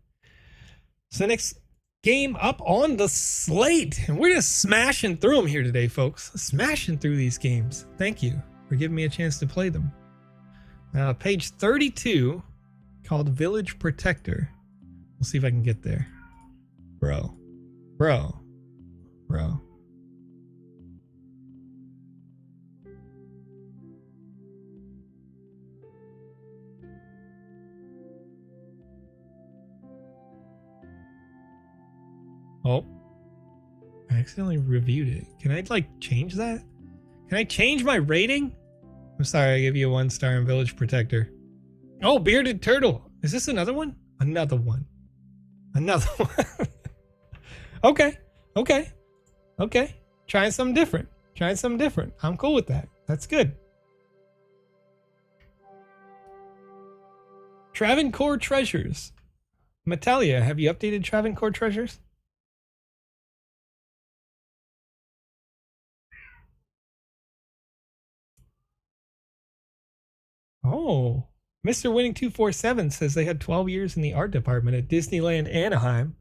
S1: So next game up on the slate. And we're just smashing through them here today, folks. Smashing through these games. Thank you for giving me a chance to play them. Page 32, called Village Protector. We'll see if I can get there. Bro. Oh, I accidentally reviewed it. Can I like change that? Can I change my rating? I'm sorry, I gave you a 1 star in Village Protector. Oh, Bearded Turtle. Is this another one? Another one. Okay. Trying something different. I'm cool with that. That's good. Travancore Treasures. Metalia, have you updated Travancore Treasures? Oh, Mr. Winning 247 says they had 12 years in the art department at Disneyland Anaheim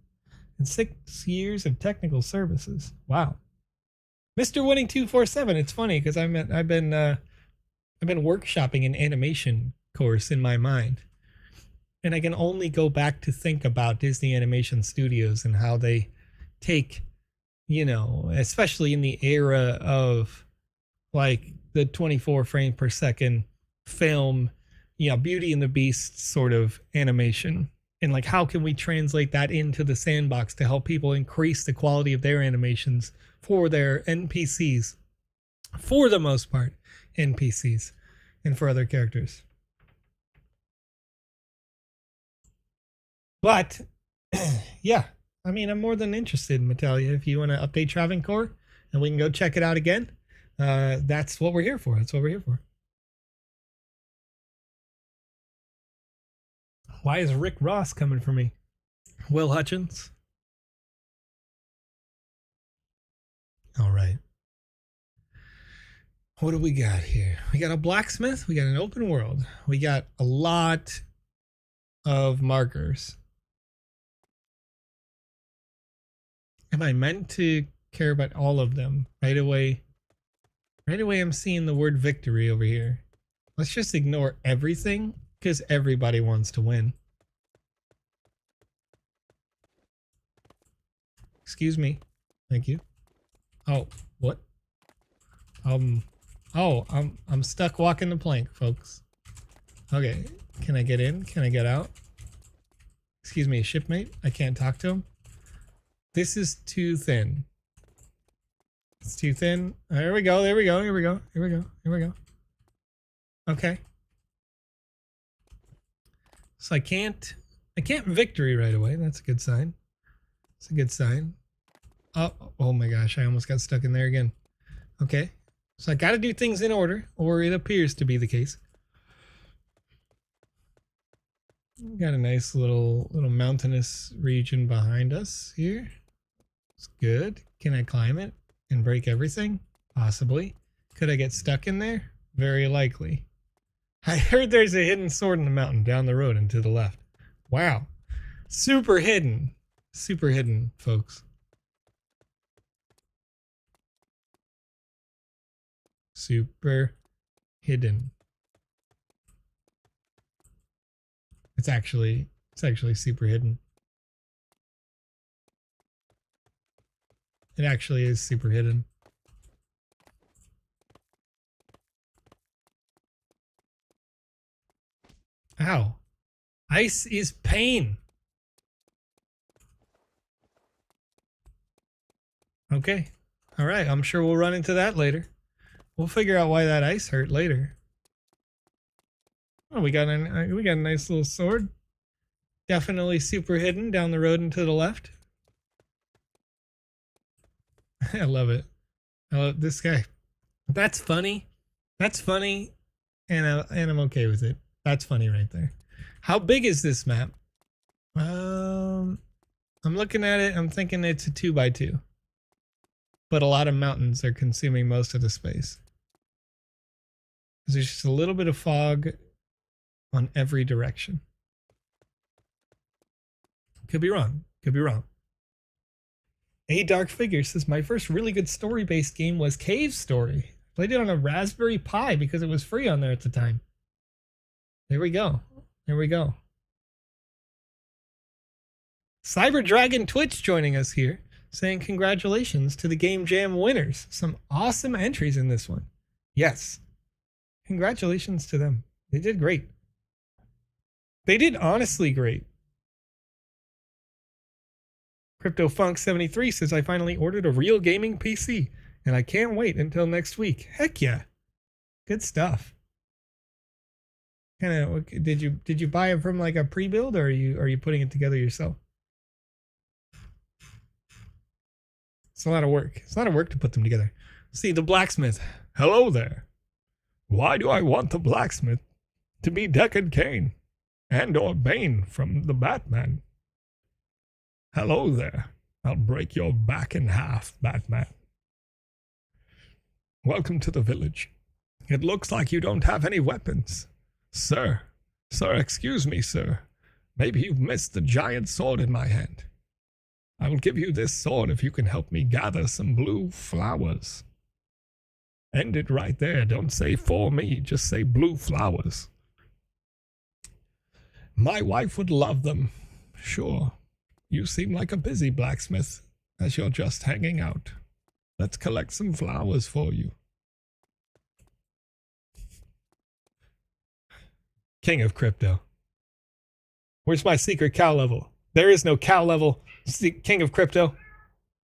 S1: and 6 years of technical services. Wow. Mr. Winning 247, it's funny because I've been workshopping an animation course in my mind. And I can only go back to think about Disney Animation Studios and how they take, you know, especially in the era of like the 24 frame per second film, you know, Beauty and the Beast sort of animation, and like how can we translate that into the sandbox to help people increase the quality of their animations for their NPCs, for the most part NPCs, and for other characters. But yeah, I mean, I'm more than interested, Metalia. If you want to update Travancore and we can go check it out again, that's what we're here for. Why is Rick Ross coming for me? Will Hutchins? All right. What do we got here? We got a blacksmith. We got an open world. We got a lot of markers. Am I meant to care about all of them? Right away I'm seeing the word victory over here. Let's just ignore everything because everybody wants to win. Excuse me. Thank you. Oh, what? Oh, I'm stuck walking the plank, folks. Okay, can I get in? Can I get out? Excuse me, shipmate. I can't talk to him. This is too thin. It's too thin. There we go. Okay. So I can't I can't victory right away. That's a good sign. It's a good sign. Oh my gosh, I almost got stuck in there again. Okay. So I got to do things in order, or it appears to be the case. Got a nice little mountainous region behind us here. It's good. Can I climb it and break everything? Possibly. Could I get stuck in there? Very likely. I heard there's a hidden sword in the mountain down the road and to the left. Wow. Super hidden. Super hidden, folks. Super hidden. It's actually super hidden. It actually is super hidden. Ow. Ice is pain. Okay. All right. I'm sure we'll run into that later. We'll figure out why that ice hurt later. Oh, we got a nice little sword. Definitely super hidden down the road and to the left. I love it. I love this guy. That's funny. That's funny, and I'm okay with it. That's funny right there. How big is this map? I'm looking at it. I'm thinking it's a 2x2, but a lot of mountains are consuming most of the space. There's just a little bit of fog on every direction. Could be wrong. Could be wrong. A Dark Figure says, my first really good story-based game was Cave Story. Played it on a Raspberry Pi because it was free on there at the time. There we go. There we go. Cyber Dragon Twitch joining us here, saying congratulations to the Game Jam winners. Some awesome entries in this one. Yes. Congratulations to them. They did great. They did honestly great. CryptoFunk73 says, I finally ordered a real gaming PC, and I can't wait until next week. Heck yeah. Good stuff. Kind of, did you buy it from like a pre-build, or are you putting it together yourself? It's a lot of work. It's a lot of work to put them together. See, the blacksmith. Hello there. Why do I want the blacksmith to be Deckard Cain and or Bane from the Batman? Hello there. I'll break your back in half, Batman. Welcome to the village. It looks like you don't have any weapons. Sir, excuse me, sir. Maybe you've missed the giant sword in my hand. I will give you this sword if you can help me gather some blue flowers. End it right there. Don't say for me, just say blue flowers. My wife would love them. Sure. You seem like a busy blacksmith, as you're just hanging out. Let's collect some flowers for you. King of Crypto. Where's my secret cow level? There is no cow level King of Crypto.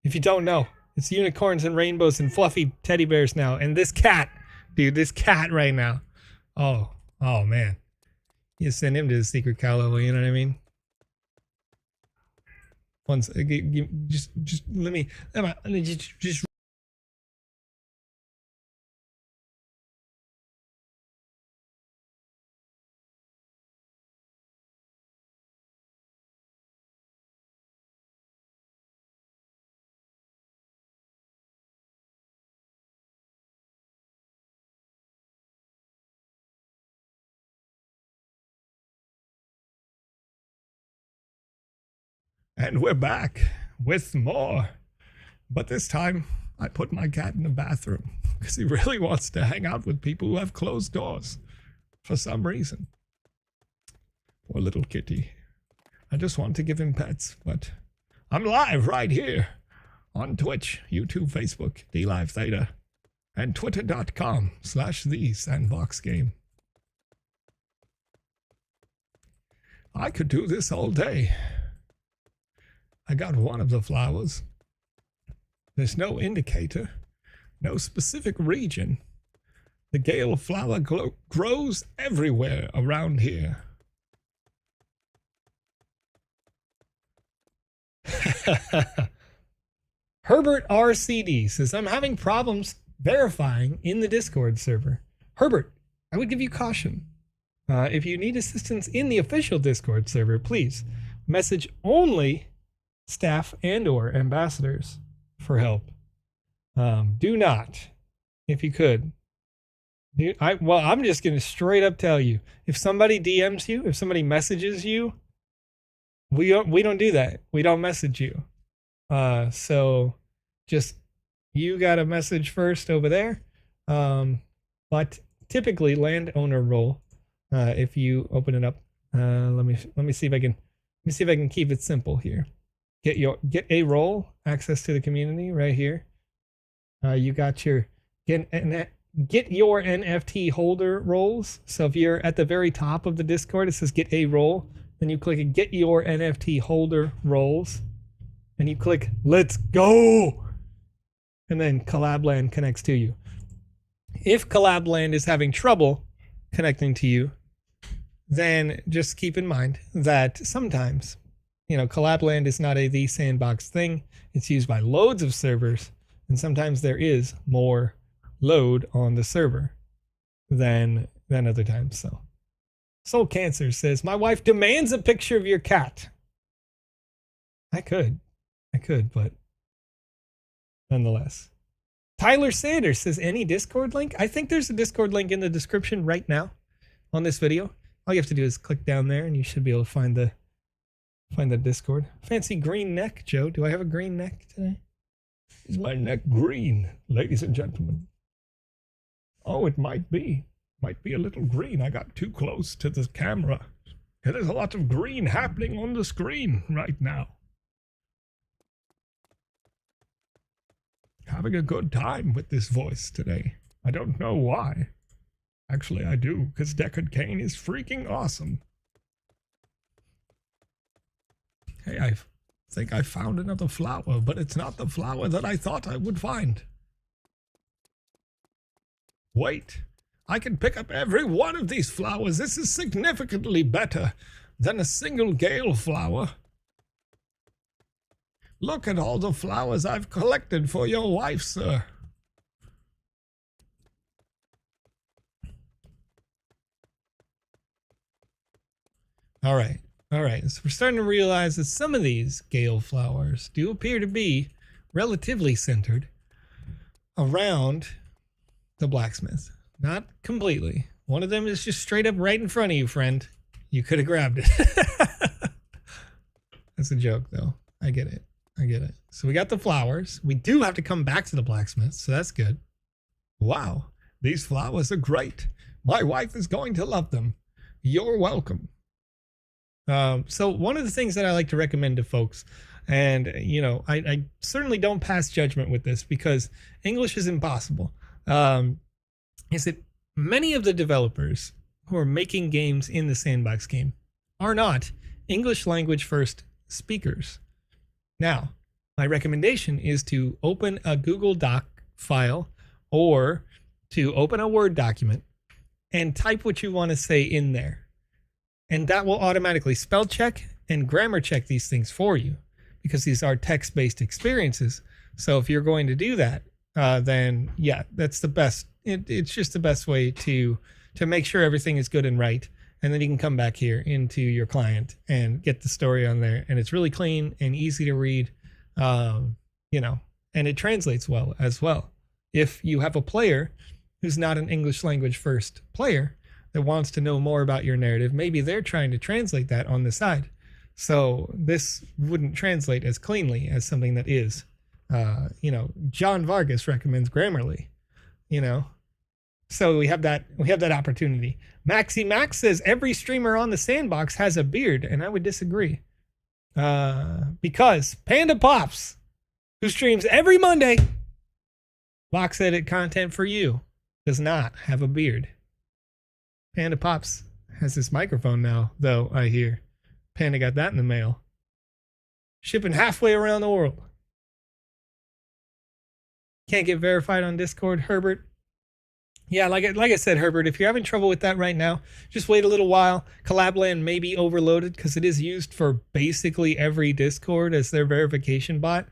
S1: If you don't know, it's unicorns and rainbows and fluffy teddy bears now. And this cat, dude, this cat right now. Oh man. You send him to the secret cow level, you know what I mean? Once, just let me just. And we're back with more. But this time, I put my cat in the bathroom because he really wants to hang out with people who have closed doors for some reason. Poor little kitty. I just want to give him pets, but I'm live right here on Twitch, YouTube, Facebook, DLive Theta, and twitter.com/thesandboxgame. I could do this all day. I got one of the flowers. There's no indicator, no specific region. The gale flower grows everywhere around here. Herbert RCD says, I'm having problems verifying in the Discord server. Herbert, I would give you caution. If you need assistance in the official Discord server, please message only staff and or ambassadors for help. Do not, if you could. I'm just going to straight up tell you, if somebody DMs you, if somebody messages you, we don't do that. We don't message you. So just, you got a message first over there. But typically landowner role, if you open it up, let me see if I can keep it simple here. Get a role, access to the community right here. You got your get your NFT holder roles. So if you're at the very top of the Discord, it says get a role. Then you click get your NFT holder roles. And you click let's go. And then Collabland connects to you. If Collabland is having trouble connecting to you, then just keep in mind that sometimes, Collabland is not the Sandbox thing. It's used by loads of servers. And sometimes there is more load on the server than other times. So Soul Cancer says, my wife demands a picture of your cat. I could, but nonetheless. Tyler Sanders says, any Discord link? I think there's a Discord link in the description right now on this video. All you have to do is click down there and you should be able to find the Discord. Fancy green neck, Joe. Do I have a green neck today? Is my neck green, ladies and gentlemen? Oh, it might be. Might be a little green. I got too close to the camera. There's a lot of green happening on the screen right now. Having a good time with this voice today. I don't know why. Actually, I do, because Deckard Cain is freaking awesome. Hey, I think I found another flower, but it's not the flower that I thought I would find. Wait, I can pick up every one of these flowers. This is significantly better than a single gale flower. Look at all the flowers I've collected for your wife, sir. All right. So we're starting to realize that some of these gale flowers do appear to be relatively centered around the blacksmith. Not completely. One of them is just straight up right in front of you, friend. You could have grabbed it. That's a joke, though. I get it. So we got the flowers. We do have to come back to the blacksmith, so that's good. Wow, these flowers are great. My wife is going to love them. You're welcome. So one of the things that I like to recommend to folks, and I certainly don't pass judgment with this because English is impossible, is that many of the developers who are making games in the Sandbox game are not English language first speakers. Now, my recommendation is to open a Google Doc file or to open a Word document and type what you want to say in there. And that will automatically spell check and grammar check these things for you because these are text-based experiences. So if you're going to do that, then yeah, that's the best. It's just the best way to make sure everything is good and right. And then you can come back here into your client and get the story on there. And it's really clean and easy to read, and it translates well as well. If you have a player who's not an English language first player that wants to know more about your narrative, maybe they're trying to translate that on the side. So this wouldn't translate as cleanly as something that is, John Vargas recommends Grammarly, So we have that opportunity. Maxi Max says every streamer on the Sandbox has a beard, and I would disagree. Because PandaPops, who streams every Monday, VoxEdit content for you, does not have a beard. PandaPops has this microphone now, though, I hear. Panda got that in the mail. Shipping halfway around the world. Can't get verified on Discord, Herbert. Yeah, like I said, Herbert, if you're having trouble with that right now, just wait a little while. Collabland may be overloaded because it is used for basically every Discord as their verification bot,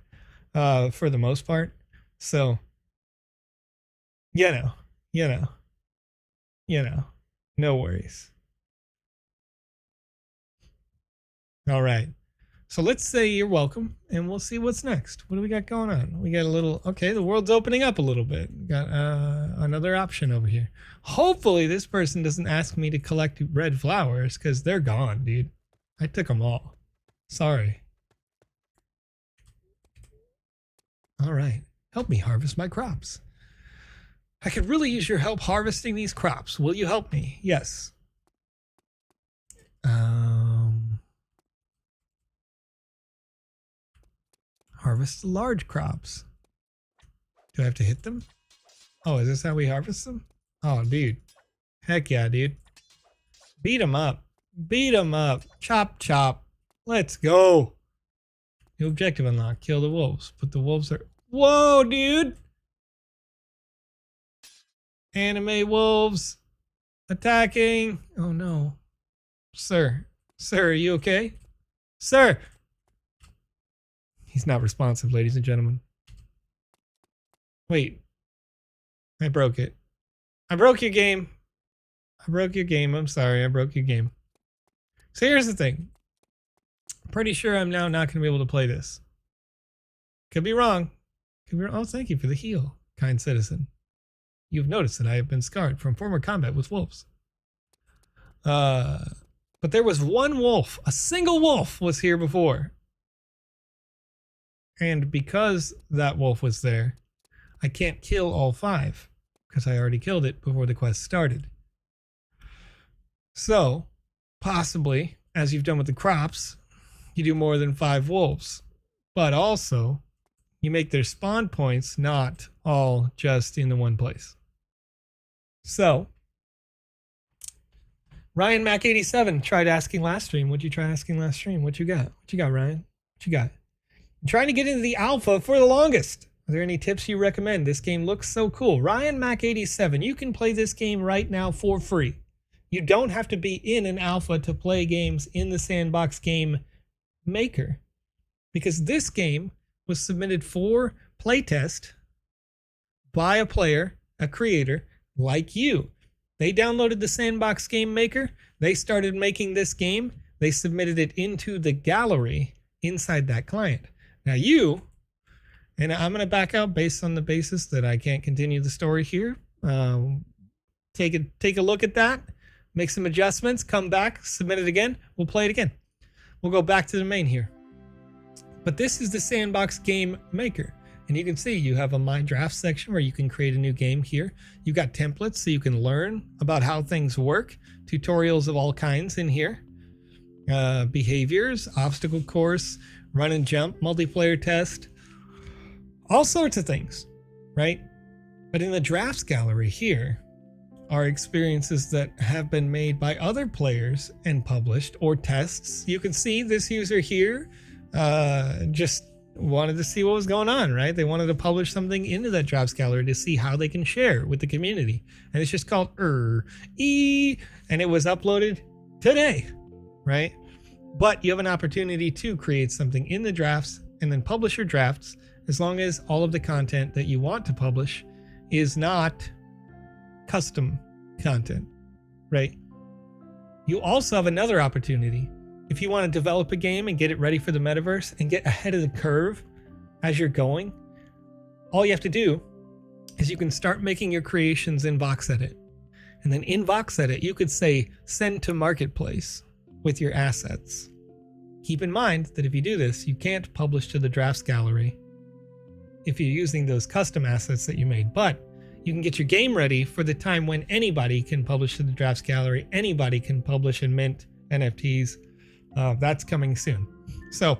S1: for the most part. So, you know, you know, no worries. All right. So let's say you're welcome, and we'll see what's next. What do we got going on? We got a little, okay, the world's opening up a little bit. We got another option over here. Hopefully this person doesn't ask me to collect red flowers, because they're gone, dude. I took them all. Sorry. All right. Help me harvest my crops. I could really use your help harvesting these crops. Will you help me? Yes. Harvest the large crops. Do I have to hit them? Oh, is this how we harvest them? Oh, dude. Heck yeah, dude. Beat them up. Beat them up. Chop, chop. Let's go. New objective unlocked. Kill the wolves. But the wolves are... Whoa, dude. Anime wolves. Attacking. Oh, no. Sir. Sir, are you okay? Sir. He's not responsive, ladies and gentlemen. Wait. I broke it. I broke your game. I broke your game. I'm sorry. I broke your game. So here's the thing. I'm pretty sure I'm now not going to be able to play this. Could be wrong. Could be wrong. Oh, thank you for the heal, kind citizen. You've noticed that I have been scarred from former combat with wolves. But there was one wolf. A single wolf was here before. And because that wolf was there, I can't kill all 5 because I already killed it before the quest started. So, possibly, as you've done with the crops, you do more than 5 wolves. But also, you make their spawn points not all just in the one place. So, Ryan Mac 87 tried asking last stream. What'd you try asking last stream? What you got? What you got, Ryan? What you got? I'm trying to get into the alpha for the longest. Are there any tips you recommend? This game looks so cool. Ryan Mac 87, you can play this game right now for free. You don't have to be in an alpha to play games in the Sandbox Game Maker, because this game was submitted for playtest by a player, a creator like you. They downloaded the Sandbox Game Maker. They started making this game. They submitted it into the gallery inside that client. Now you, and I'm going to back out based on the basis that I can't continue the story here. Take a look at that, make some adjustments, come back, submit it again. We'll play it again. We'll go back to the main here. But this is the Sandbox Game Maker. And you can see you have a My Draft section where you can create a new game here. You've got templates so you can learn about how things work. Tutorials of all kinds in here. Behaviors, obstacle course, run and jump, multiplayer test, all sorts of things, right? But in the drafts gallery here are experiences that have been made by other players and published, or tests. You can see this user here just wanted to see what was going on, right? They wanted to publish something into that drafts gallery to see how they can share with the community. And it's just called and it was uploaded today, right? But you have an opportunity to create something in the drafts and then publish your drafts, as long as all of the content that you want to publish is not custom content, right? You also have another opportunity. If you want to develop a game and get it ready for the metaverse and get ahead of the curve as you're going, all you have to do is you can start making your creations in VoxEdit. And then in VoxEdit, you could say send to marketplace with your assets. Keep in mind that if you do this, you can't publish to the drafts gallery if you're using those custom assets that you made, but you can get your game ready for the time when anybody can publish to the drafts gallery. Anybody can publish and mint NFTs. That's coming soon. So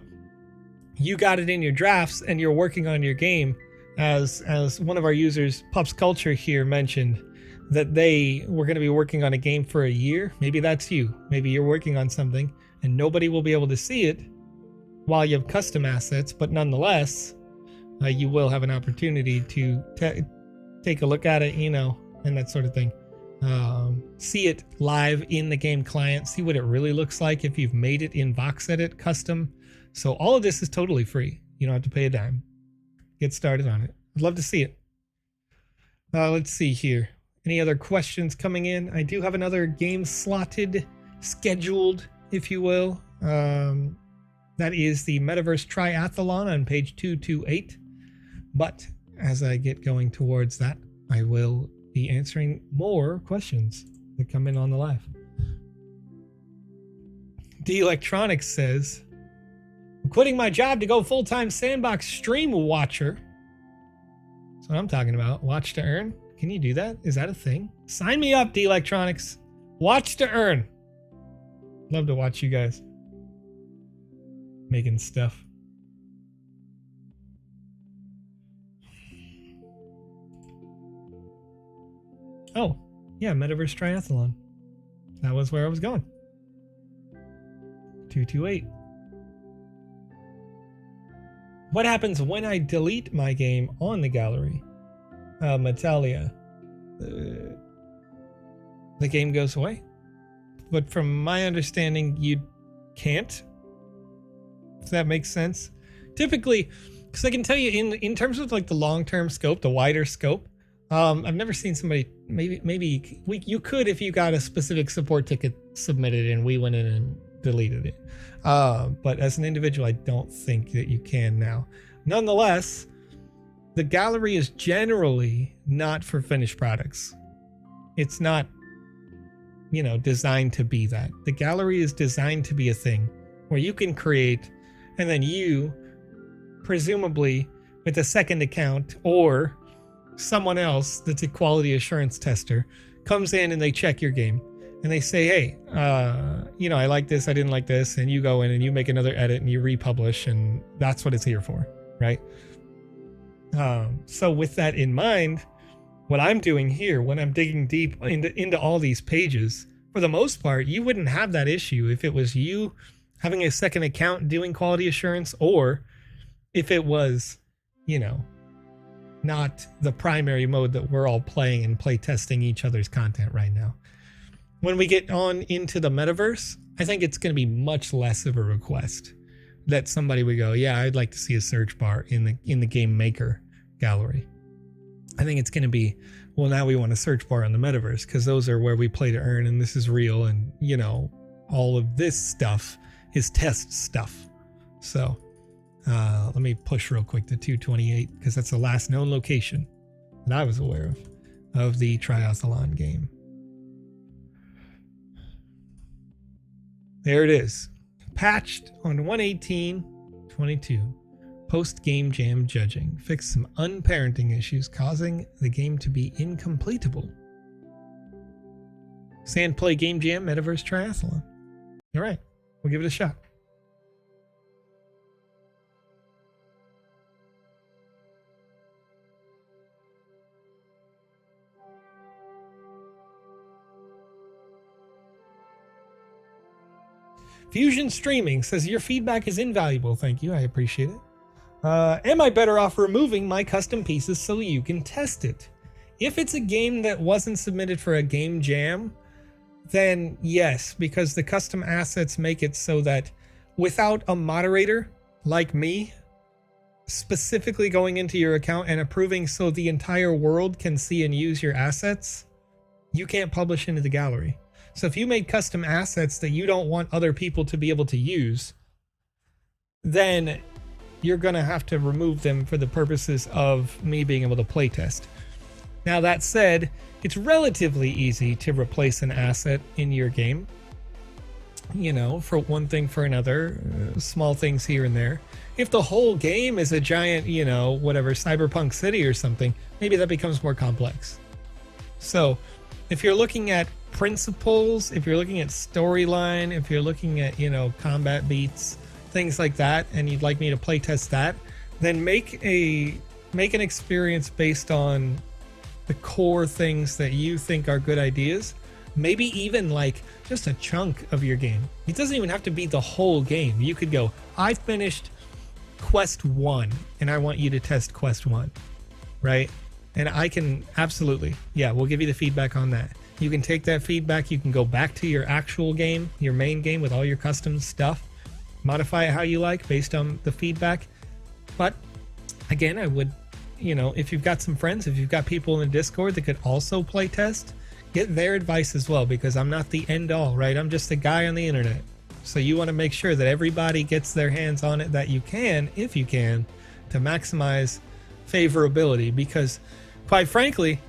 S1: you got it in your drafts and you're working on your game, as one of our users, Pups Culture here, mentioned that they were going to be working on a game for a year. Maybe that's you. Maybe you're working on something and nobody will be able to see it while you have custom assets, but nonetheless, you will have an opportunity to take a look at it, and that sort of thing. See it live in the game client, see what it really looks like if you've made it in VoxEdit custom. So all of this is totally free. You don't have to pay a dime. Get started on it. I'd love to see it. Let's see here. Any other questions coming in? I do have another game slotted, scheduled, if you will. That is the Metaverse Triathlon on page 228. But as I get going towards that, I will be answering more questions that come in on the live. D Electronics says, I'm quitting my job to go full-time Sandbox stream watcher. That's what I'm talking about. Watch to earn. Can you do that? Is that a thing? Sign me up, D Electronics. Watch to earn. Love to watch you guys making stuff. Oh, yeah, Metaverse Triathlon. That was where I was going. 228. What happens when I delete my game on the gallery? Metalia. The game goes away. But from my understanding, you can't. If that makes sense. Typically, because I can tell you in terms of like the long-term scope, the wider scope, I've never seen somebody, maybe you could if you got a specific support ticket submitted and we went in and deleted it. But as an individual, I don't think that you can now. Nonetheless, the gallery is generally not for finished products. It's not, designed to be that. The gallery is designed to be a thing where you can create, and then you, presumably with a second account or someone else that's a quality assurance tester, comes in and they check your game and they say, hey, I like this, I didn't like this, and you go in and you make another edit and you republish, and that's what it's here for, right? So with that in mind, what I'm doing here, when I'm digging deep into all these pages, for the most part, you wouldn't have that issue if it was you having a second account doing quality assurance, or if it was, not the primary mode that we're all playing and play testing each other's content right now. When we get on into the metaverse, I think it's going to be much less of a request that somebody would go, yeah, I'd like to see a search bar in the Game Maker gallery. I think it's going to be, well, now we want a search bar on the metaverse because those are where we play to earn, and this is real, and all of this stuff is test stuff. So let me push real quick to 228 because that's the last known location that I was aware of the Triathlon game. There it is. Patched on 118.22. Post-game jam judging. Fixed some unparenting issues causing the game to be incompletable. Sandplay Game Jam Metaverse Triathlon. All right, we'll give it a shot. Fusion Streaming says your feedback is invaluable. Thank you. I appreciate it. Am I better off removing my custom pieces so you can test it? If it's a game that wasn't submitted for a game jam, then yes, because the custom assets make it so that without a moderator like me specifically going into your account and approving so the entire world can see and use your assets, you can't publish into the gallery. So if you made custom assets that you don't want other people to be able to use, then you're going to have to remove them for the purposes of me being able to playtest. Now that said, it's relatively easy to replace an asset in your game. For one thing for another, small things here and there. If the whole game is a giant, whatever, Cyberpunk City or something, maybe that becomes more complex. So if you're looking at principles, if you're looking at storyline, if you're looking at, combat beats, things like that, and you'd like me to playtest that, then make an experience based on the core things that you think are good ideas. Maybe even like just a chunk of your game. It doesn't even have to be the whole game. You could go, I finished quest 1 and I want you to test quest 1, right? And I can absolutely, yeah, we'll give you the feedback on that. You can take that feedback, you can go back to your actual game, your main game with all your custom stuff, modify it how you like based on the feedback. But again, I would, you know, if you've got some friends, if you've got people in the Discord that could also play test, get their advice as well, because I'm not the end all, right? I'm just a guy on the internet. So you want to make sure that everybody gets their hands on it that you can, if you can, to maximize favorability, because quite frankly,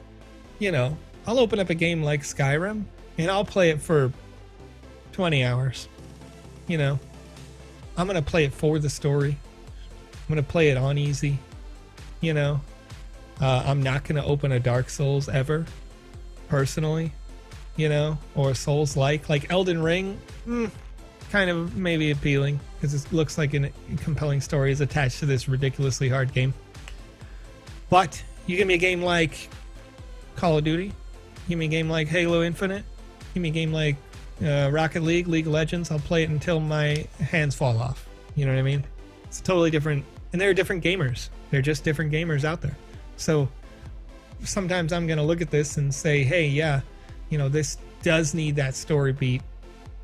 S1: you know, I'll open up a game like Skyrim and I'll play it for 20 hours. You know, I'm going to play it for the story. I'm going to play it on easy. You know, I'm not going to open a Dark Souls ever, personally, you know, or a Souls like Elden Ring, kind of maybe appealing because it looks like a compelling story is attached to this ridiculously hard game. But you give me a game like Call of Duty, give me a game like Halo Infinite, give me a game like Rocket League, League of Legends, I'll play it until my hands fall off. You know what I mean? It's totally different. And there are different gamers. They're just different gamers out there. So sometimes I'm going to look at this and say, hey, yeah, you know, this does need that story beat.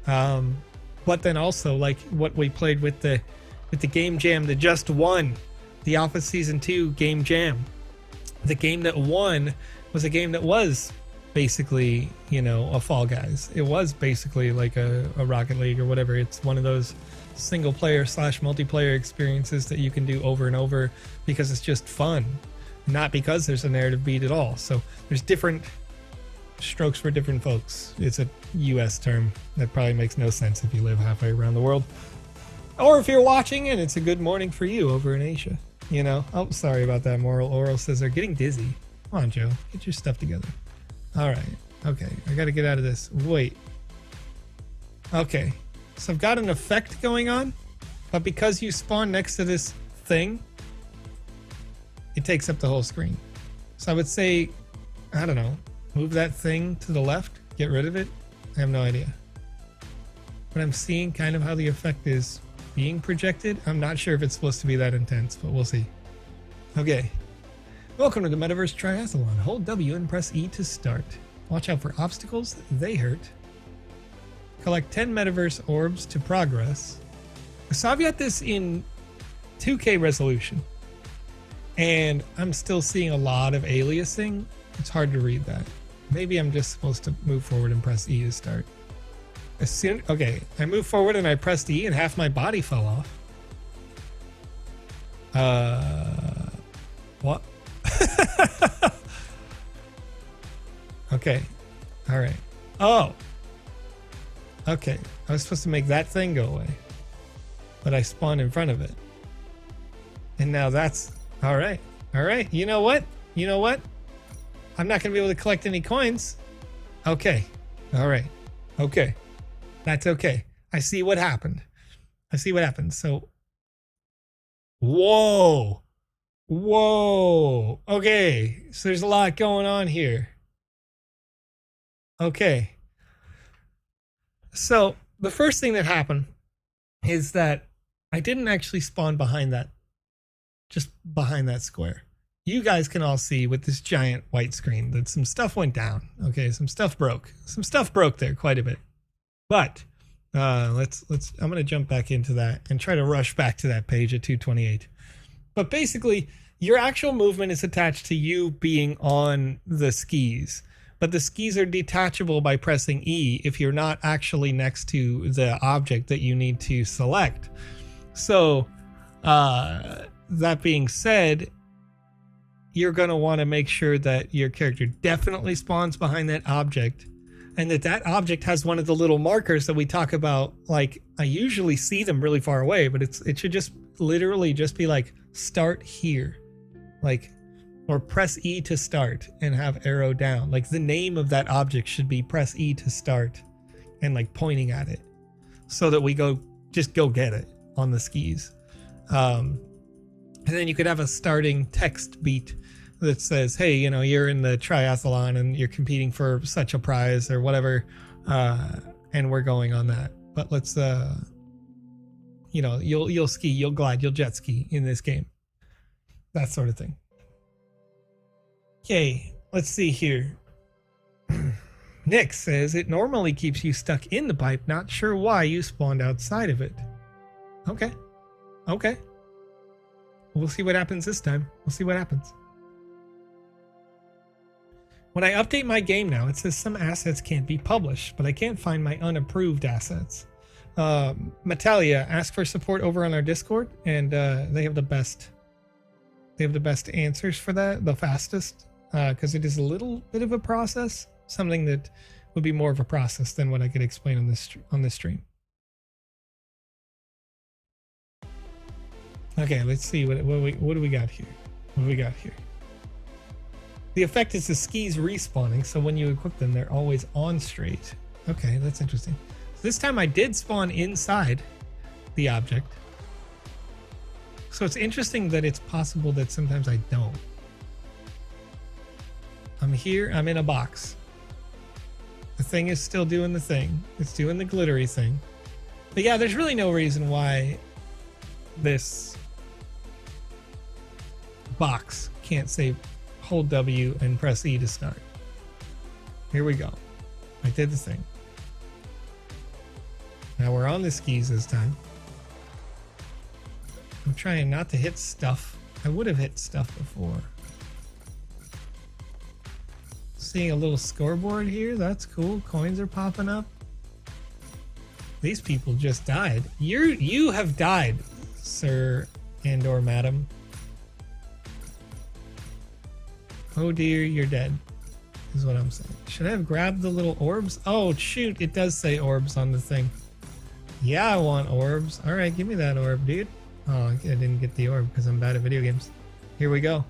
S1: But then also, like what we played with the game jam that just won the Alpha Season 2 game jam. The game that won was a game that was basically, you know, a Fall Guys. It was basically like a Rocket League or whatever. It's one of those single player / multiplayer experiences that you can do over and over because it's just fun, not because there's a narrative beat at all. So there's different strokes for different folks. It's a US term that probably makes no sense if you live halfway around the world, or if you're watching and it's a good morning for you over in Asia, you know. Oh, sorry about that. Oral says they're getting dizzy. Come on, Joe, get your stuff together. All right, okay, I gotta get out of this. Wait, okay, so I've got an effect going on, but because you spawn next to this thing, it takes up the whole screen. So I would say, I don't know, move that thing to the left, get rid of it. I have no idea. But I'm seeing kind of how the effect is being projected. I'm not sure if it's supposed to be that intense, but we'll see. Okay. Welcome to the Metaverse Triathlon. Hold W and press E to start. Watch out for obstacles, they hurt. Collect 10 Metaverse orbs to progress. So I've got this in 2K resolution. And I'm still seeing a lot of aliasing. It's hard to read that. Maybe I'm just supposed to move forward and press E to start. Okay, I moved forward and I pressed E and half my body fell off. What? Okay, all right. Oh, okay. I was supposed to make that thing go away, but I spawned in front of it. And now that's, all right. All right, you know what? You know what? I'm not going to be able to collect any coins. Okay. All right. Okay. That's okay. I see what happened. I see what happened. So, whoa. Whoa. Okay. So there's a lot going on here. Okay. So the first thing that happened is that I didn't actually spawn behind that, just behind that square. You guys can all see with this giant white screen that some stuff went down. Okay, some stuff broke. Some stuff broke there quite a bit. But let's I'm gonna jump back into that and try to rush back to that page at 228. But basically, your actual movement is attached to you being on the skis. But the skis are detachable by pressing E if you're not actually next to the object that you need to select. So that being said, you're going to want to make sure that your character definitely spawns behind that object, and that object has one of the little markers that we talk about. Like, I usually see them really far away, but it should just literally just be like, start here, like, or press E to start and have arrow down. Like, the name of that object should be press E to start and like pointing at it, so that we just go get it on the skis. And then you could have a starting text beat that says, hey, you know, you're in the triathlon and you're competing for such a prize or whatever. And we're going on that. But let's, you know, you'll ski, you'll glide, you'll jet ski in this game. That sort of thing. Okay, let's see here. Nick says it normally keeps you stuck in the pipe. Not sure why you spawned outside of it. Okay. Okay. We'll see what happens this time. We'll see what happens. When I update my game now, it says some assets can't be published, but I can't find my unapproved assets. Metalia, ask for support over on our Discord, and they have the best. They have the best answers for that, the fastest, because it is a little bit of a process, something that would be more of a process than what I could explain on this stream. Okay, let's see what do we got here. What do we got here? The effect is the skis respawning, so when you equip them, they're always on straight. Okay, that's interesting. So this time I did spawn inside the object. So it's interesting that it's possible that sometimes I don't. I'm here, I'm in a box. The thing is still doing the thing. It's doing the glittery thing. But yeah, there's really no reason why this box can't say hold W and press E to start. Here we go. I did the thing. Now we're on the skis this time. I'm trying not to hit stuff. I would have hit stuff before. Seeing a little scoreboard here. That's cool. Coins are popping up. These people just died. You have died, sir and or madam. Oh dear, you're dead, is what I'm saying. Should I have grabbed the little orbs? Oh shoot, it does say orbs on the thing. Yeah, I want orbs. All right, give me that orb, dude. Oh, I didn't get the orb because I'm bad at video games. Here we go.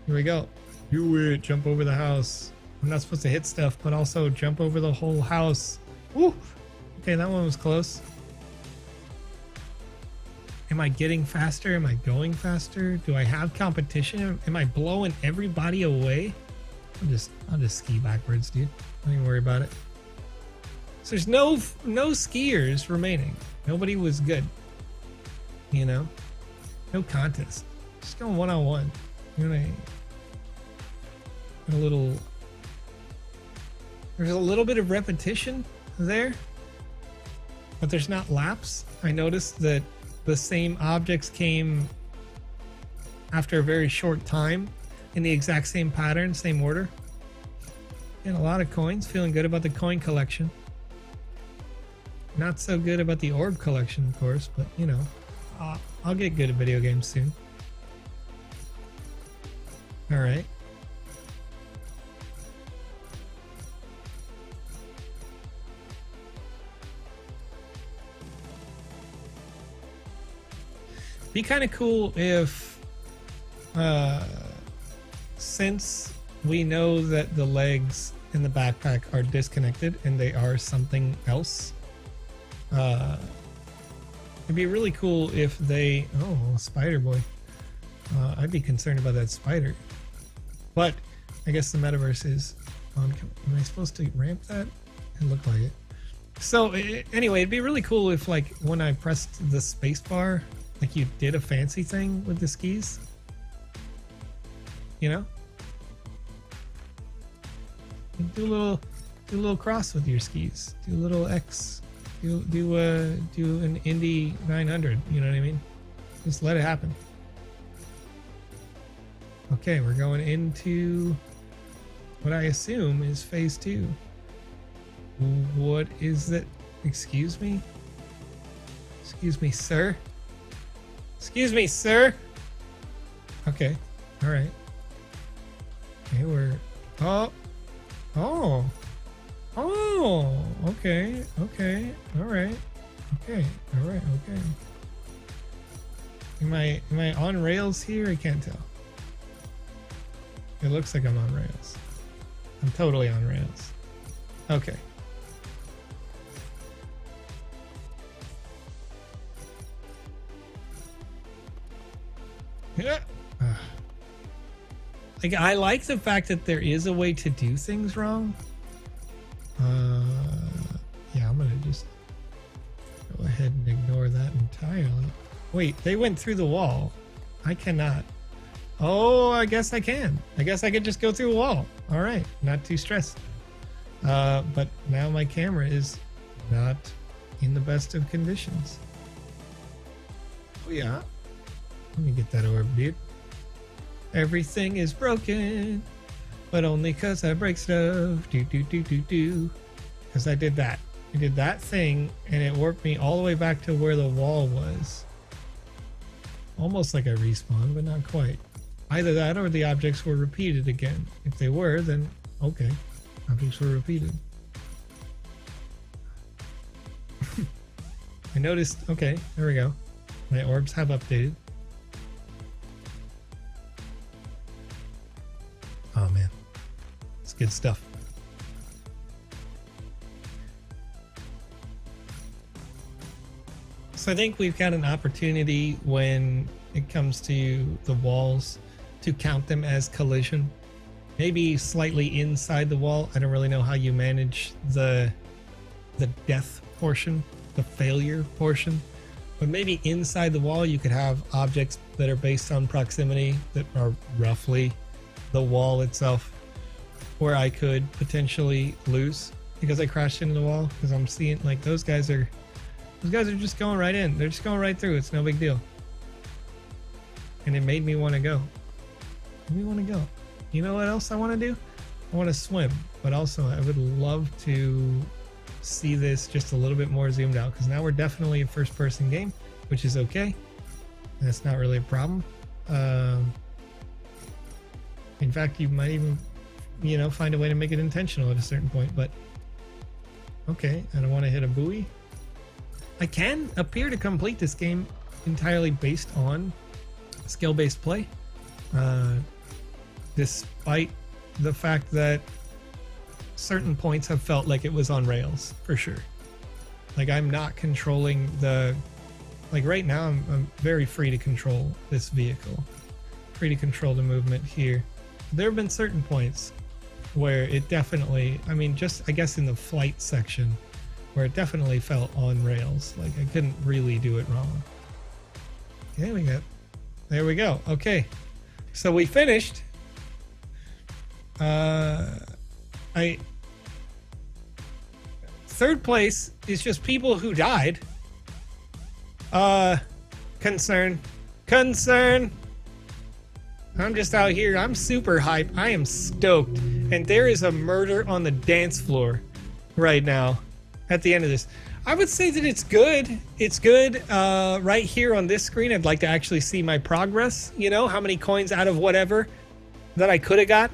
S1: Here we go. Do it. Jump over the house. I'm not supposed to hit stuff, but also jump over the whole house. Woo! Okay, that one was close. Am I getting faster? Am I going faster? Do I have competition? Am I blowing everybody away? I'll just ski backwards, dude. Don't even worry about it. So there's no skiers remaining. Nobody was good. You know? No contest. Just going one-on-one. You know, there's a little bit of repetition there, but there's not laps. I noticed that the same objects came after a very short time in the exact same pattern, same order. And a lot of coins. Feeling good about the coin collection. Not so good about the orb collection, of course, but you know, I'll get good at video games soon. All right. Be kind of cool if, since we know that the legs in the backpack are disconnected and they are something else, it'd be really cool if they, oh, spider boy. I'd be concerned about that spider. But I guess the metaverse is on. Am I supposed to ramp that? It looked like it. So anyway, it'd be really cool if, like, when I pressed the space bar, like you did a fancy thing with the skis, you know? Do a little cross with your skis. Do a little X. Do an Indy 900. You know what I mean? Just let it happen. Okay, we're going into what I assume is phase 2. What is it? Excuse me? Excuse me, sir? Excuse me, sir? Okay, alright. Okay, we're... Oh! Okay, alright. Okay, Am I on rails here? I can't tell. It looks like I'm on rails. I'm totally on rails. Okay. Yeah. Like, I like the fact that there is a way to do things wrong. Yeah, I'm gonna just go ahead and ignore that entirely. Wait, they went through the wall. I cannot. Oh, I guess I can. I guess I could just go through a wall. All right, not too stressed. But now my camera is not in the best of conditions. Oh yeah. Let me get that orb, dude. Everything is broken, but only cause I break stuff. Cause I did that. I did that thing and it warped me all the way back to where the wall was. Almost like I respawned, but not quite. Either that or the objects were repeated again. If they were, then okay. Objects were repeated. I noticed, okay, there we go. My orbs have updated. Oh man, it's good stuff. So I think we've got an opportunity when it comes to the walls to count them as collision. Maybe slightly inside the wall. I don't really know how you manage the death portion, the failure portion. But maybe inside the wall you could have objects that are based on proximity that are roughly the wall itself, where I could potentially lose because I crashed into the wall, because I'm seeing like those guys are just going right in. They're just going right through. It's no big deal. And it made me want to go. Made me want to go. You know what else I want to do? I want to swim, but also I would love to see this just a little bit more zoomed out, because now we're definitely a first-person game, which is okay. That's not really a problem. In fact, you might even, you know, find a way to make it intentional at a certain point, but okay, I don't want to hit a buoy. I can appear to complete this game entirely based on skill-based play, despite the fact that certain points have felt like it was on rails, for sure. Like I'm not controlling like right now I'm very free to control this vehicle, free to control the movement here. There have been certain points where it definitely, I mean, just I guess in the flight section, where it definitely felt on rails. Like I couldn't really do it wrong. There we go. Okay, so we finished. Third place is just people who died. Concern. I'm just out here. I'm super hype. I am stoked. And there is a murder on the dance floor right now at the end of this. I would say that it's good. It's good. Right here on this screen, I'd like to actually see my progress. You know, how many coins out of whatever that I could have got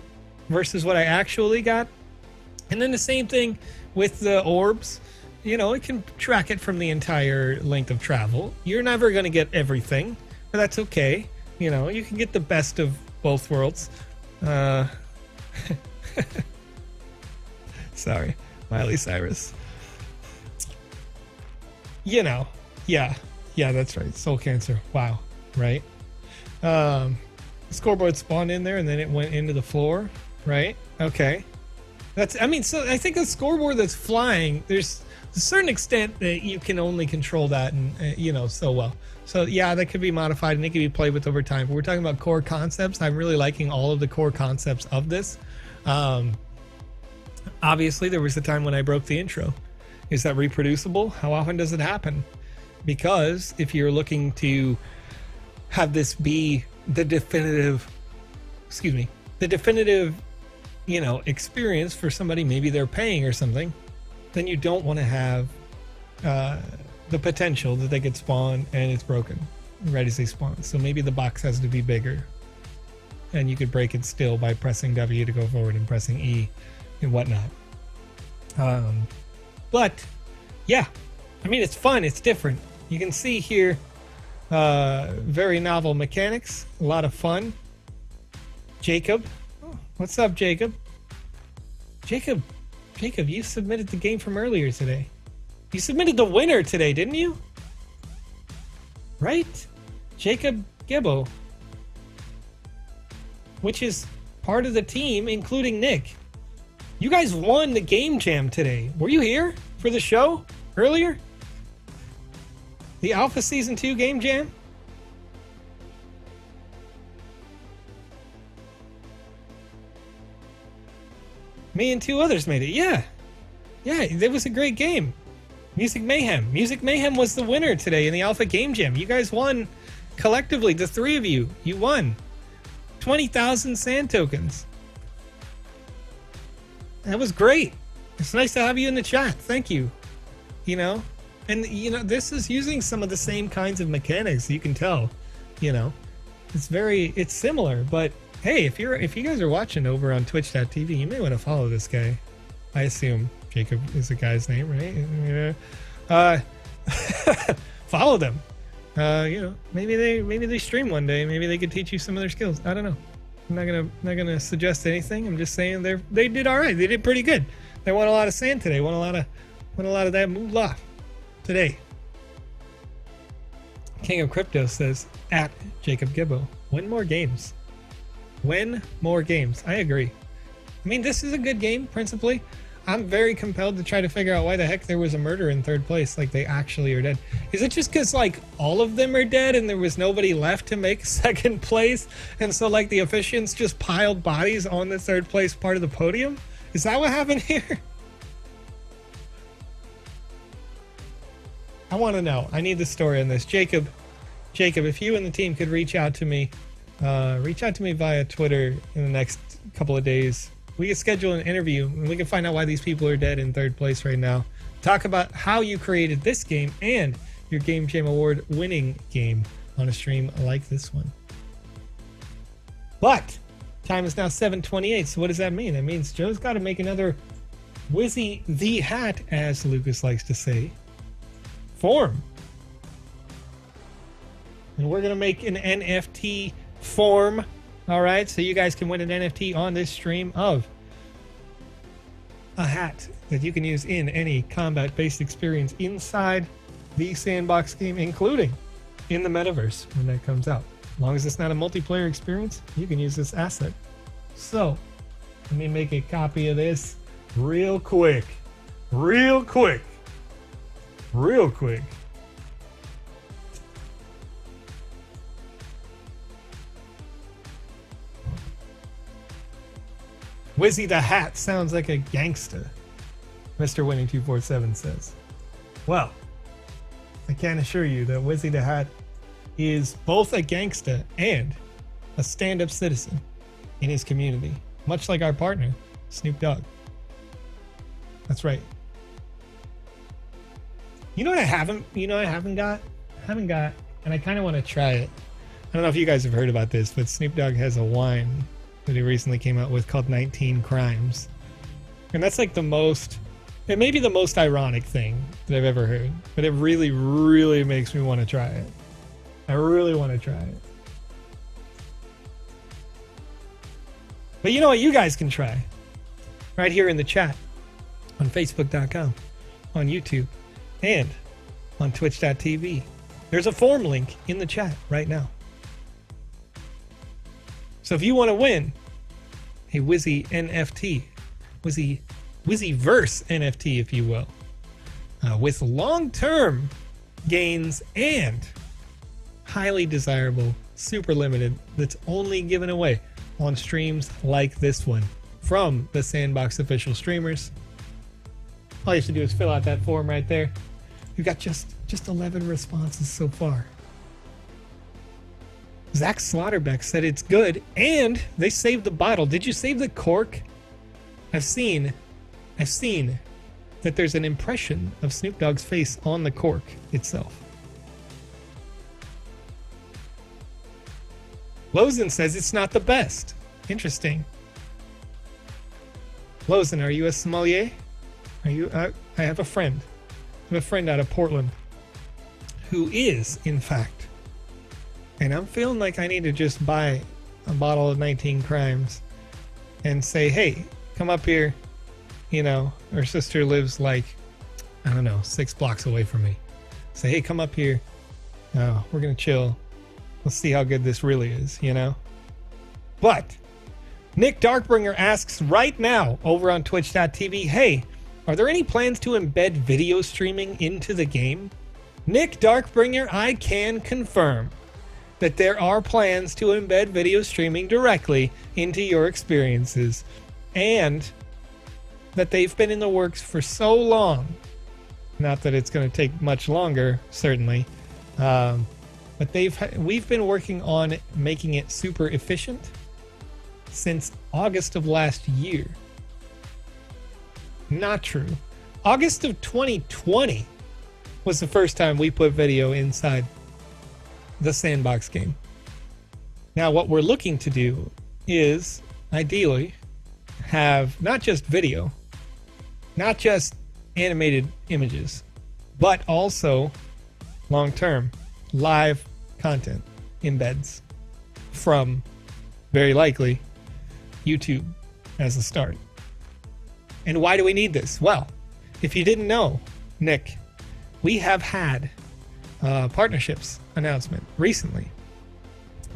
S1: versus what I actually got. And then the same thing with the orbs. You know, it can track it from the entire length of travel. You're never going to get everything, but that's okay. You know, you can get the best of both worlds. Sorry, Miley Cyrus. You know, yeah, that's right. Soul Cancer. Wow, right? Scoreboard spawned in there and then it went into the floor, right? Okay. I mean, so I think the scoreboard that's flying, there's a certain extent that you can only control that and, you know, so well. So yeah, that could be modified and it could be played with over time. But we're talking about core concepts. I'm really liking all of the core concepts of this. Obviously, there was a time when I broke the intro. Is that reproducible? How often does it happen? Because if you're looking to have this be the definitive, you know, experience for somebody, maybe they're paying or something, then you don't want to have the potential that they could spawn and it's broken right as they spawn. So maybe the box has to be bigger and you could break it still by pressing W to go forward and pressing E and whatnot. But yeah, I mean, it's fun. It's different. You can see here, very novel mechanics, a lot of fun. Jacob. Oh, what's up, Jacob? Jacob, you submitted the game from earlier today. You submitted the winner today, didn't you? Right? Jacob Gibbo. Which is part of the team, including Nick. You guys won the game jam today. Were you here for the show earlier? The Alpha Season 2 game jam? Me and 2 others made it. Yeah. Yeah, it was a great game. Music Mayhem. Music Mayhem was the winner today in the Alpha Game Jam. You guys won collectively, the 3 of you. You won 20,000 sand tokens. That was great. It's nice to have you in the chat. Thank you. You know, and you know, this is using some of the same kinds of mechanics. You can tell, you know, it's similar, but hey, if you guys are watching over on twitch.tv, you may want to follow this guy. I assume Jacob is the guy's name, right? Follow them. You know, maybe they stream one day. Maybe they could teach you some of their skills. I don't know. I'm not gonna suggest anything. I'm just saying they did all right. They did pretty good. They won a lot of sand today. Won a lot of that moolah today. King of Crypto says at Jacob Gibbo, win more games. Win more games. I agree. I mean, this is a good game, principally. I'm very compelled to try to figure out why the heck there was a murder in 3rd place. Like, they actually are dead. Is it just because, like, all of them are dead and there was nobody left to make 2nd place? And so, like, the officiants just piled bodies on the 3rd place part of the podium? Is that what happened here? I want to know. I need the story on this. Jacob, if you and the team could reach out to me via Twitter in the next couple of days. We can schedule an interview and we can find out why these people are dead in 3rd place right now. Talk about how you created this game and your Game Jam Award winning game on a stream like this one. But time is now 7:28. So what does that mean? That means Joe's got to make another Wizzy the Hat, as Lucas likes to say, form. And we're going to make an NFT form. All right, so you guys can win an NFT on this stream of a hat that you can use in any combat-based experience inside the Sandbox game, including in the Metaverse when that comes out. As long as it's not a multiplayer experience, you can use this asset. So, let me make a copy of this real quick. Wizzy the Hat sounds like a gangsta, Mr. Winning 247 says. Well, I can assure you that Wizzy the Hat is both a gangsta and a stand-up citizen in his community, much like our partner, Snoop Dogg. That's right. You know what I haven't got, and I kind of want to try it. I don't know if you guys have heard about this, but Snoop Dogg has a wine that he recently came out with called 19 Crimes. And that's like it may be the most ironic thing that I've ever heard, but it really, really makes me want to try it. I really want to try it. But you know what you guys can try? Right here in the chat on Facebook.com, on YouTube, and on Twitch.tv. There's a form link in the chat right now. So if you want to win a Wizzy NFT, Wizzyverse NFT, if you will, with long-term gains and highly desirable, super limited, that's only given away on streams like this one from the Sandbox official streamers, all you have to do is fill out that form right there. You've got just 11 responses so far. Zach Slaughterbeck said it's good, and they saved the bottle. Did you save the cork? I've seen that there's an impression of Snoop Dogg's face on the cork itself. Lozen says it's not the best. Interesting. Lozen, are you a sommelier? Are you? I have a friend. I have a friend out of Portland who is, in fact. And I'm feeling like I need to just buy a bottle of 19 Crimes and say, hey, come up here. You know, her sister lives like, I don't know, 6 blocks away from me. Say, hey, come up here. We're going to chill. Let's see how good this really is, you know? But Nick Darkbringer asks right now over on twitch.tv, hey, are there any plans to embed video streaming into the game? Nick Darkbringer, I can confirm that there are plans to embed video streaming directly into your experiences. And that they've been in the works for so long. Not that it's going to take much longer, certainly. But we've been working on making it super efficient since August of last year. Not true. August of 2020 was the first time we put video inside the Sandbox game. Now, what we're looking to do is, ideally, have not just video, not just animated images, but also long-term live content embeds from, very likely, YouTube as a start. And why do we need this? Well, if you didn't know, Nick, we have had partnerships announcement recently.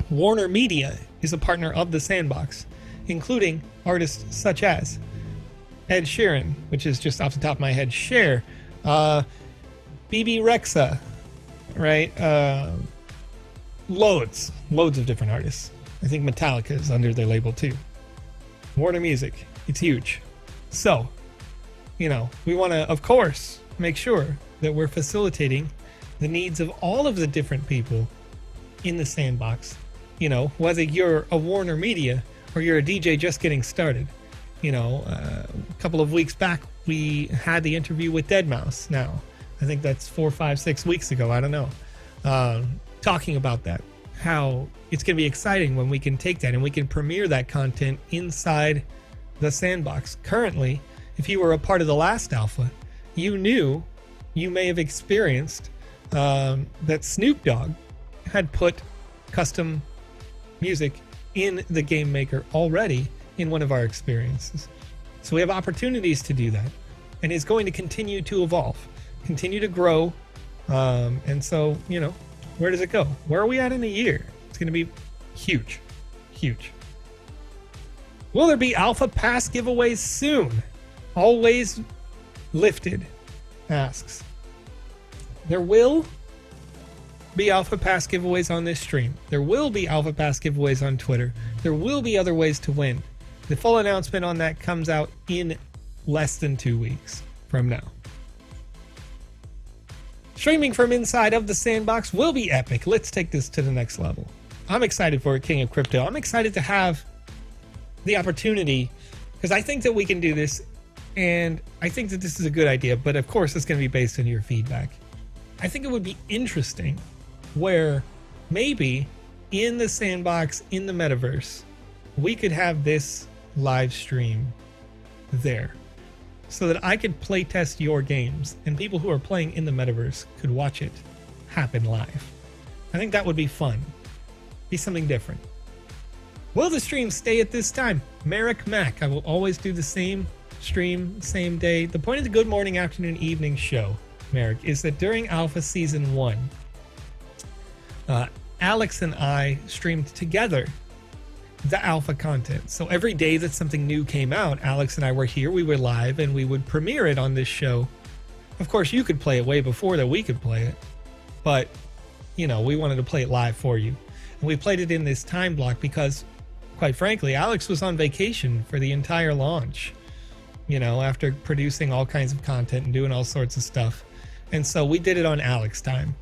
S1: Warner Media is a partner of the Sandbox, including artists such as Ed Sheeran, which is just off the top of my head, Cher, BB Rexa, right? Loads of different artists. I think Metallica is under their label too. Warner Music, it's huge. So, we want to, of course, make sure that we're facilitating the needs of all of the different people in the Sandbox. Whether you're a Warner Media or you're a DJ just getting started. A couple of weeks back, we had the interview with Deadmau5. Now, I think that's 4, 5, 6 weeks ago. I don't know. Talking about that, how it's going to be exciting when we can take that and we can premiere that content inside the Sandbox. Currently, if you were a part of the last alpha, you may have experienced that Snoop Dogg had put custom music in the Game Maker already in one of our experiences. So we have opportunities to do that, and it's going to continue to evolve, continue to grow. And so, where does it go? Where are we at in a year? It's going to be huge. Will there be Alpha Pass giveaways soon? Always Lifted asks. There will be Alpha Pass giveaways on this stream. There will be Alpha Pass giveaways on Twitter. There will be other ways to win. The full announcement on that comes out in less than 2 weeks from now. Streaming from inside of the Sandbox will be epic. Let's take this to the next level. I'm excited for it, King of Crypto. I'm excited to have the opportunity, because I think that we can do this, and I think that this is a good idea, but of course it's going to be based on your feedback. I think it would be interesting where maybe in the Sandbox, in the Metaverse, we could have this live stream there so that I could play test your games and people who are playing in the Metaverse could watch it happen live. I think that would be fun. Be something different. Will the stream stay at this time? Merrick Mac, I will always do the same stream, same day. The point of the Good Morning, Afternoon, Evening show, Merrick, is that during Alpha Season 1, Alex and I streamed together the alpha content. So every day that something new came out, Alex and I were here, we were live, and we would premiere it on this show. Of course, you could play it way before that we could play it, but we wanted to play it live for you. And we played it in this time block because, quite frankly, Alex was on vacation for the entire launch, after producing all kinds of content and doing all sorts of stuff. And so we did it on Alex time.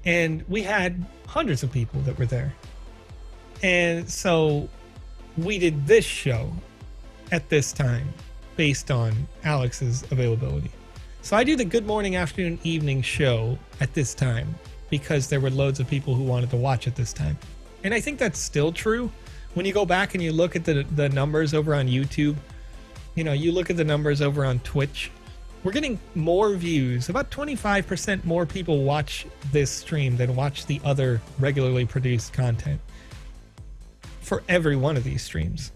S1: And we had hundreds of people that were there. And so we did this show at this time based on Alex's availability. So I do the Good Morning, Afternoon, Evening show at this time because there were loads of people who wanted to watch at this time. And I think that's still true. When you go back and you look at the numbers over on YouTube, you look at the numbers over on Twitch, we're getting more views. About 25% more people watch this stream than watch the other regularly produced content for every one of these streams.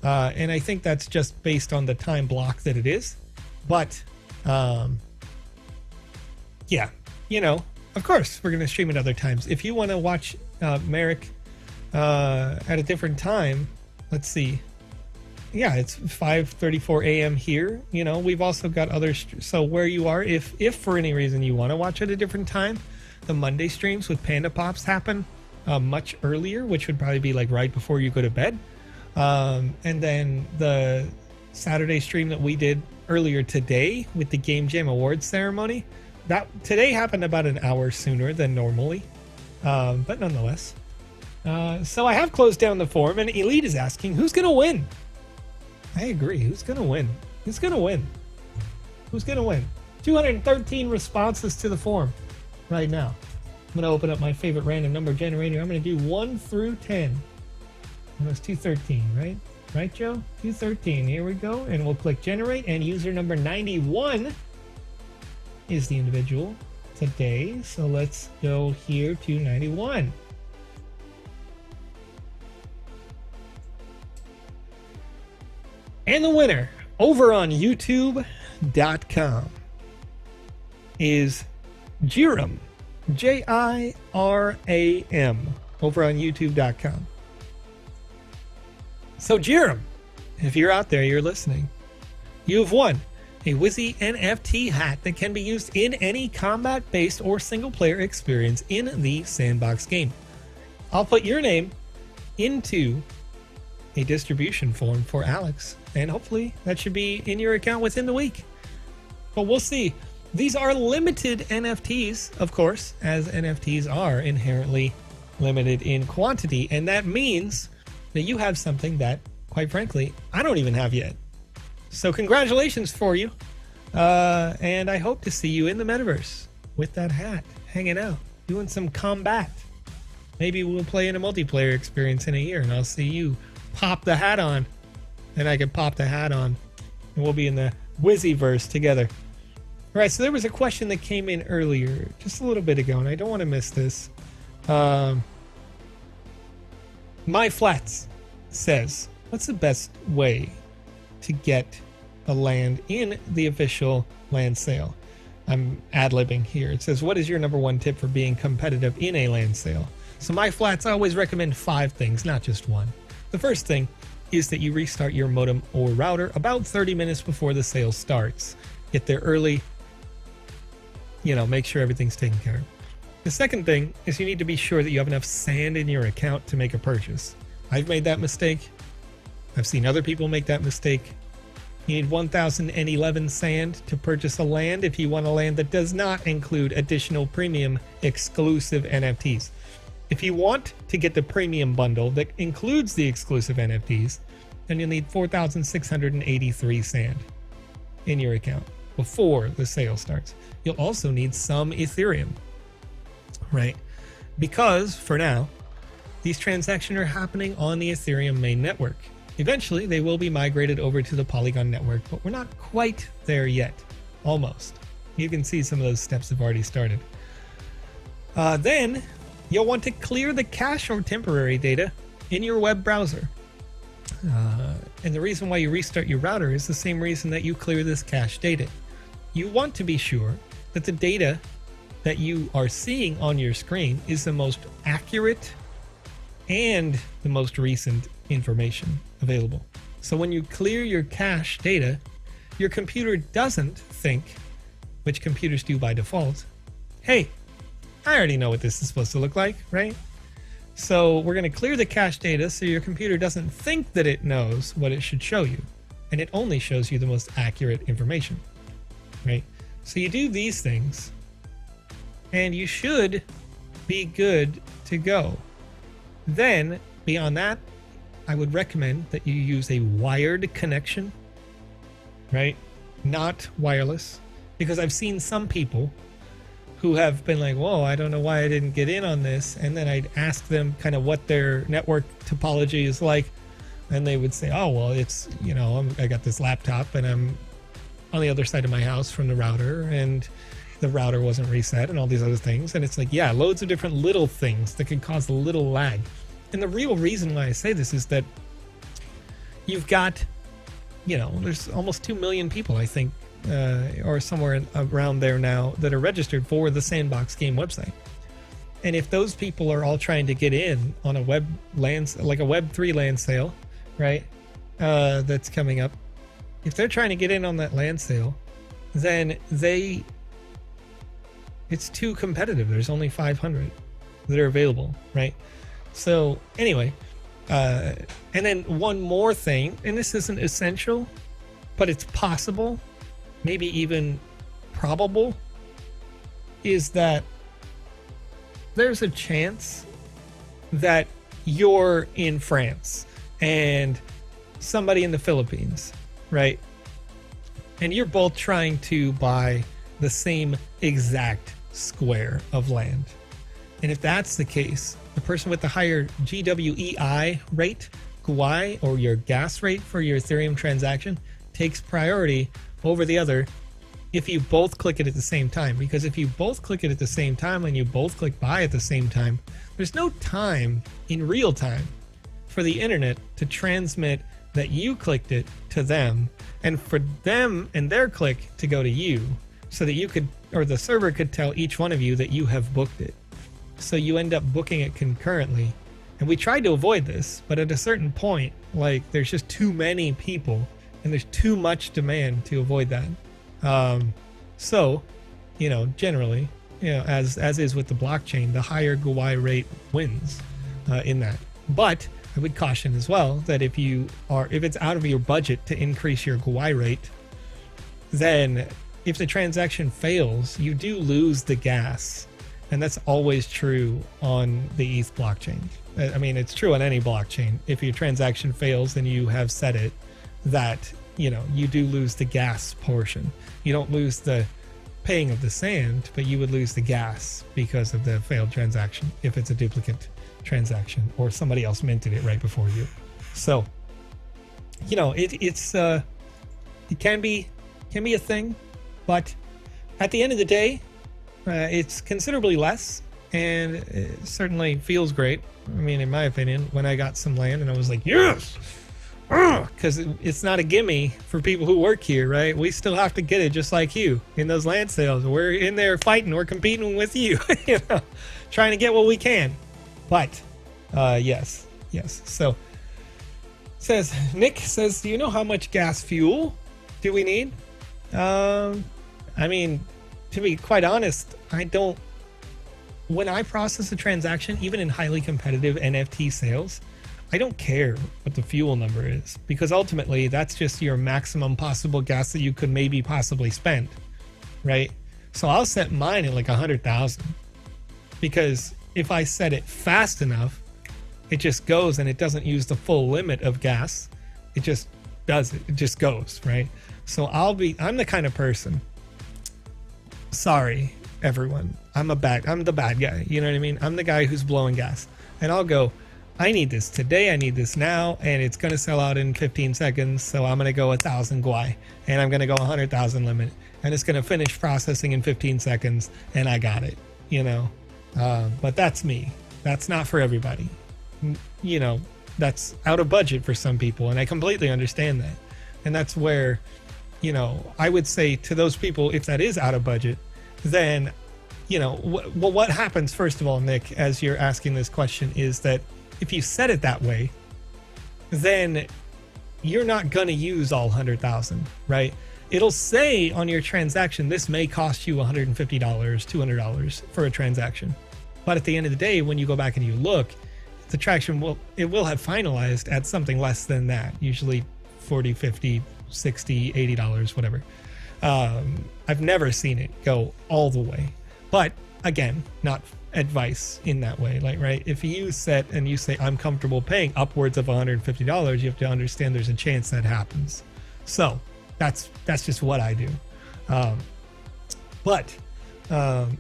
S1: And I think that's just based on the time block that it is. But, yeah, of course, we're going to stream at other times. If you want to watch Merrick at a different time, let's see. Yeah, it's 5:34 a.m. here. We've also got other, so where you are, if for any reason you want to watch at a different time, the Monday streams with PandaPops happen much earlier, which would probably be like right before you go to bed. And then the Saturday stream that we did earlier today with the Game Jam Awards ceremony. That today happened about an hour sooner than normally, but nonetheless. So I have closed down the forum, and Elite is asking, who's going to win? I agree. Who's going to win? Who's going to win? Who's going to win? 213 responses to the forum right now. I'm going to open up my favorite random number generator. I'm going to do 1 through 10. That was 213, right? Right, Joe? 213. Here we go. And we'll click generate, and user number 91 is the individual today. So let's go here to 91. And the winner over on YouTube.com is Jiram, Jiram, over on YouTube.com. So Jiram, if you're out there, you're listening, you've won a Wizzy NFT hat that can be used in any combat-based or single-player experience in the Sandbox game. I'll put your name into a distribution form for Alex, and hopefully that should be in your account within the week. But we'll see. These are limited NFTs, of course, as NFTs are inherently limited in quantity, and that means that you have something that, quite frankly, I don't even have yet. So congratulations for you, and I hope to see you in the metaverse with that hat, hanging out, doing some combat. Maybe we'll play in a multiplayer experience in a year, and I'll see you pop the hat on, and I can pop the hat on, and we'll be in the Wizzyverse together. All right, so there was a question that came in earlier, just a little bit ago, and I don't want to miss this. My Flats says, what's the best way to get a land in the official land sale? I'm ad-libbing here. It says, what is your number one tip for being competitive in a land sale? So My Flats, I always recommend 5 things, not just one. The first thing is that you restart your modem or router about 30 minutes before the sale starts. Get there early, make sure everything's taken care of. The second thing is you need to be sure that you have enough sand in your account to make a purchase. I've made that mistake. I've seen other people make that mistake. You need 1,011 sand to purchase a land if you want a land that does not include additional premium exclusive NFTs. If you want to get the premium bundle that includes the exclusive NFTs, then you'll need 4,683 sand in your account before the sale starts. You'll also need some Ethereum, right? Because for now, these transactions are happening on the Ethereum main network. Eventually, they will be migrated over to the Polygon network, but we're not quite there yet. Almost. You can see some of those steps have already started. Then you'll want to clear the cache or temporary data in your web browser. And the reason why you restart your router is the same reason that you clear this cache data. You want to be sure that the data that you are seeing on your screen is the most accurate and the most recent information available. So when you clear your cache data, your computer doesn't think, which computers do by default, hey, I already know what this is supposed to look like, right? So we're going to clear the cache data so your computer doesn't think that it knows what it should show you, and it only shows you the most accurate information, right? So you do these things, and you should be good to go. Then, beyond that, I would recommend that you use a wired connection, right? Not wireless, because I've seen some people who have been like, whoa, I don't know why I didn't get in on this. And then I'd ask them kind of what their network topology is like. And they would say, oh, well, it's, I got this laptop and I'm on the other side of my house from the router and the router wasn't reset and all these other things. And it's like, yeah, loads of different little things that can cause a little lag. And the real reason why I say this is that you've got, there's almost 2 million people, I think, or somewhere around there now that are registered for the Sandbox game website. And if those people are all trying to get in on a web land, like a Web3 land sale, right, that's coming up, if they're trying to get in on that land sale, then it's too competitive. There's only 500 that are available, right? So anyway, and then one more thing, and this isn't essential, but it's possible, maybe even probable, is that there's a chance that you're in France and somebody in the Philippines, right? And you're both trying to buy the same exact square of land. And if that's the case, the person with the higher GWEI rate, GUI, or your gas rate for your Ethereum transaction takes priority over the other if you both click it at the same time. Because if you both click it at the same time and you both click buy at the same time, there's no time in real time for the internet to transmit that you clicked it to them, and for them and their click to go to you, so that you could, or the server could tell each one of you that you have booked it. So you end up booking it concurrently. And we tried to avoid this, but at a certain point, like, there's just too many people and there's too much demand to avoid that. So, you know, generally, you know, as is with the blockchain, the higher GUI rate wins in that. But I would caution as well that if it's out of your budget to increase your GUI rate, then if the transaction fails, you do lose the gas. And that's always true on the ETH blockchain. I mean, it's true on any blockchain. If your transaction fails and you have set it, that, you know, you do lose the gas portion. You don't lose the paying of the sand, but you would lose the gas because of the failed transaction if it's a duplicate transaction or somebody else minted it right before you. So, you know, it can be a thing, but at the end of the day, it's considerably less, and it certainly feels great. I mean, in my opinion, when I got some land and I was like, yes, because it's not a gimme for people who work here, right? We still have to get it just like you in those land sales. We're in there fighting, we're competing with you, you know, trying to get what we can. But yes. So Nick says, do you know how much gas fuel do we need? I mean, to be quite honest, I don't. When I process a transaction, even in highly competitive NFT sales, I don't care what the fuel number is, because ultimately that's just your maximum possible gas that you could maybe possibly spend, right? So I'll set mine at like 100,000, because if I set it fast enough, it just goes and it doesn't use the full limit of gas. It just does it. It just goes, right? So I'm the kind of person. Sorry, everyone. I'm the bad guy. You know what I mean? I'm the guy who's blowing gas. And I'll go, I need this today. I need this now. And it's going to sell out in 15 seconds. So I'm going to go 1,000 GUI. And I'm going to go 100,000 limit. And it's going to finish processing in 15 seconds. And I got it, you know? But that's me. That's not for everybody. You know, that's out of budget for some people. And I completely understand that. And that's where, you know, I would say to those people, if that is out of budget, then, you know, well, what happens, first of all, Nick, as you're asking this question, is that if you set it that way, then you're not going to use all 100,000, right? It'll say on your transaction, this may cost you $150, $200 for a transaction. But at the end of the day, when you go back and you look, the transaction will have finalized at something less than that, usually 40, 50, 60, $80, whatever. I've never seen it go all the way, but again, not advice in that way. Like, right, if you set and you say I'm comfortable paying upwards of $150, you have to understand there's a chance that happens. So that's just what I do.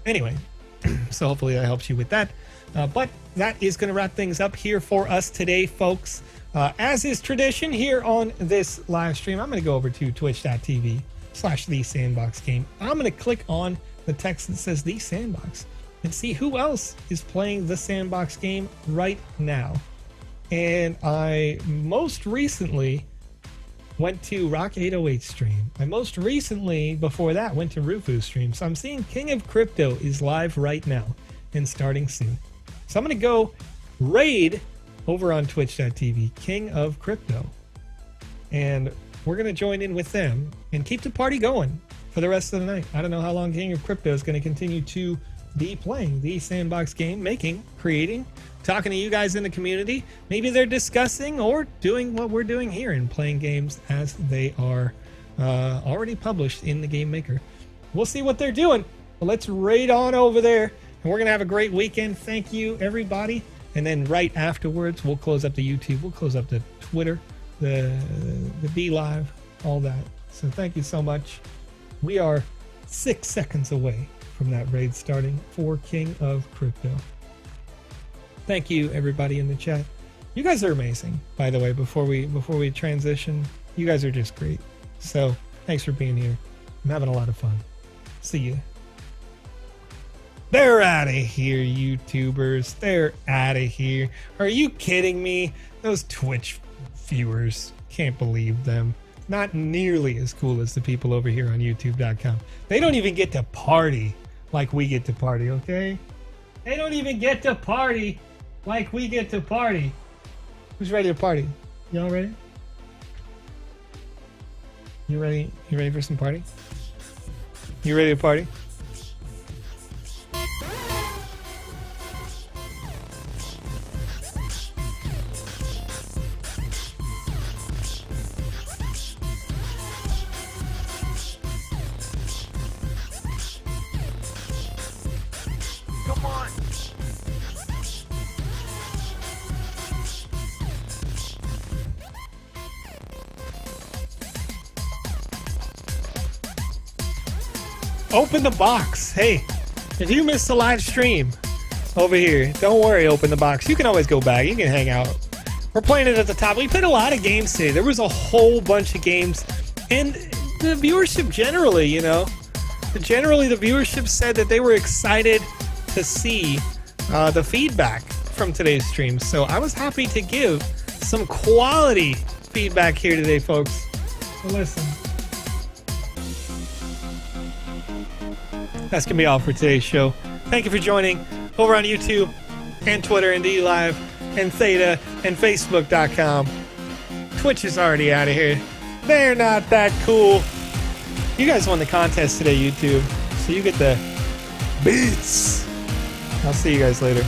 S1: Anyway, so hopefully that helps you with that. But that is going to wrap things up here for us today, folks. As is tradition here on this live stream, I'm going to go over to twitch.tv/TheSandboxGame. I'm going to click on the text that says The Sandbox and see who else is playing the Sandbox game right now. And I most recently went to Rock 808 stream. I most recently, before that, went to Rufu's stream. So I'm seeing King of Crypto is live right now and starting soon. So I'm going to go raid over on twitch.tv, King of Crypto. And we're going to join in with them and keep the party going for the rest of the night. I don't know how long King of Crypto is going to continue to be playing the Sandbox game, making, creating, talking to you guys in the community. Maybe they're discussing or doing what we're doing here and playing games as they are already published in the Game Maker. We'll see what they're doing. But let's raid on over there, and we're gonna have a great weekend. Thank you, everybody. And then right afterwards, we'll close up the YouTube, we'll close up the Twitter, the B Live, all that. So thank you so much. We are 6 seconds away from that raid starting for King of Crypto. Thank you, everybody in the chat. You guys are amazing, by the way. Before we transition, you guys are just great. So thanks for being here. I'm having a lot of fun. See you. They're out of here, YouTubers. They're out of here. Are you kidding me? Those Twitch viewers, can't believe them. Not nearly as cool as the people over here on YouTube.com. They don't even get to party like we get to party, okay? They don't even get to party like we get to party. Who's ready to party? Y'all ready? You ready? You ready for some party? You ready to party? Come on. Open the box. Hey, if you missed the live stream over here, don't worry, open the box. You can always go back. You can hang out. We're playing it at the top. We played a lot of games today. There was a whole bunch of games. And the viewership generally, you know, the viewership said that they were excited to see the feedback from today's stream. So I was happy to give some quality feedback here today, folks. So listen. That's going to be all for today's show. Thank you for joining over on YouTube and Twitter and D Live and Theta and Facebook.com. Twitch is already out of here. They're not that cool. You guys won the contest today, YouTube. So you get the beats. I'll see you guys later.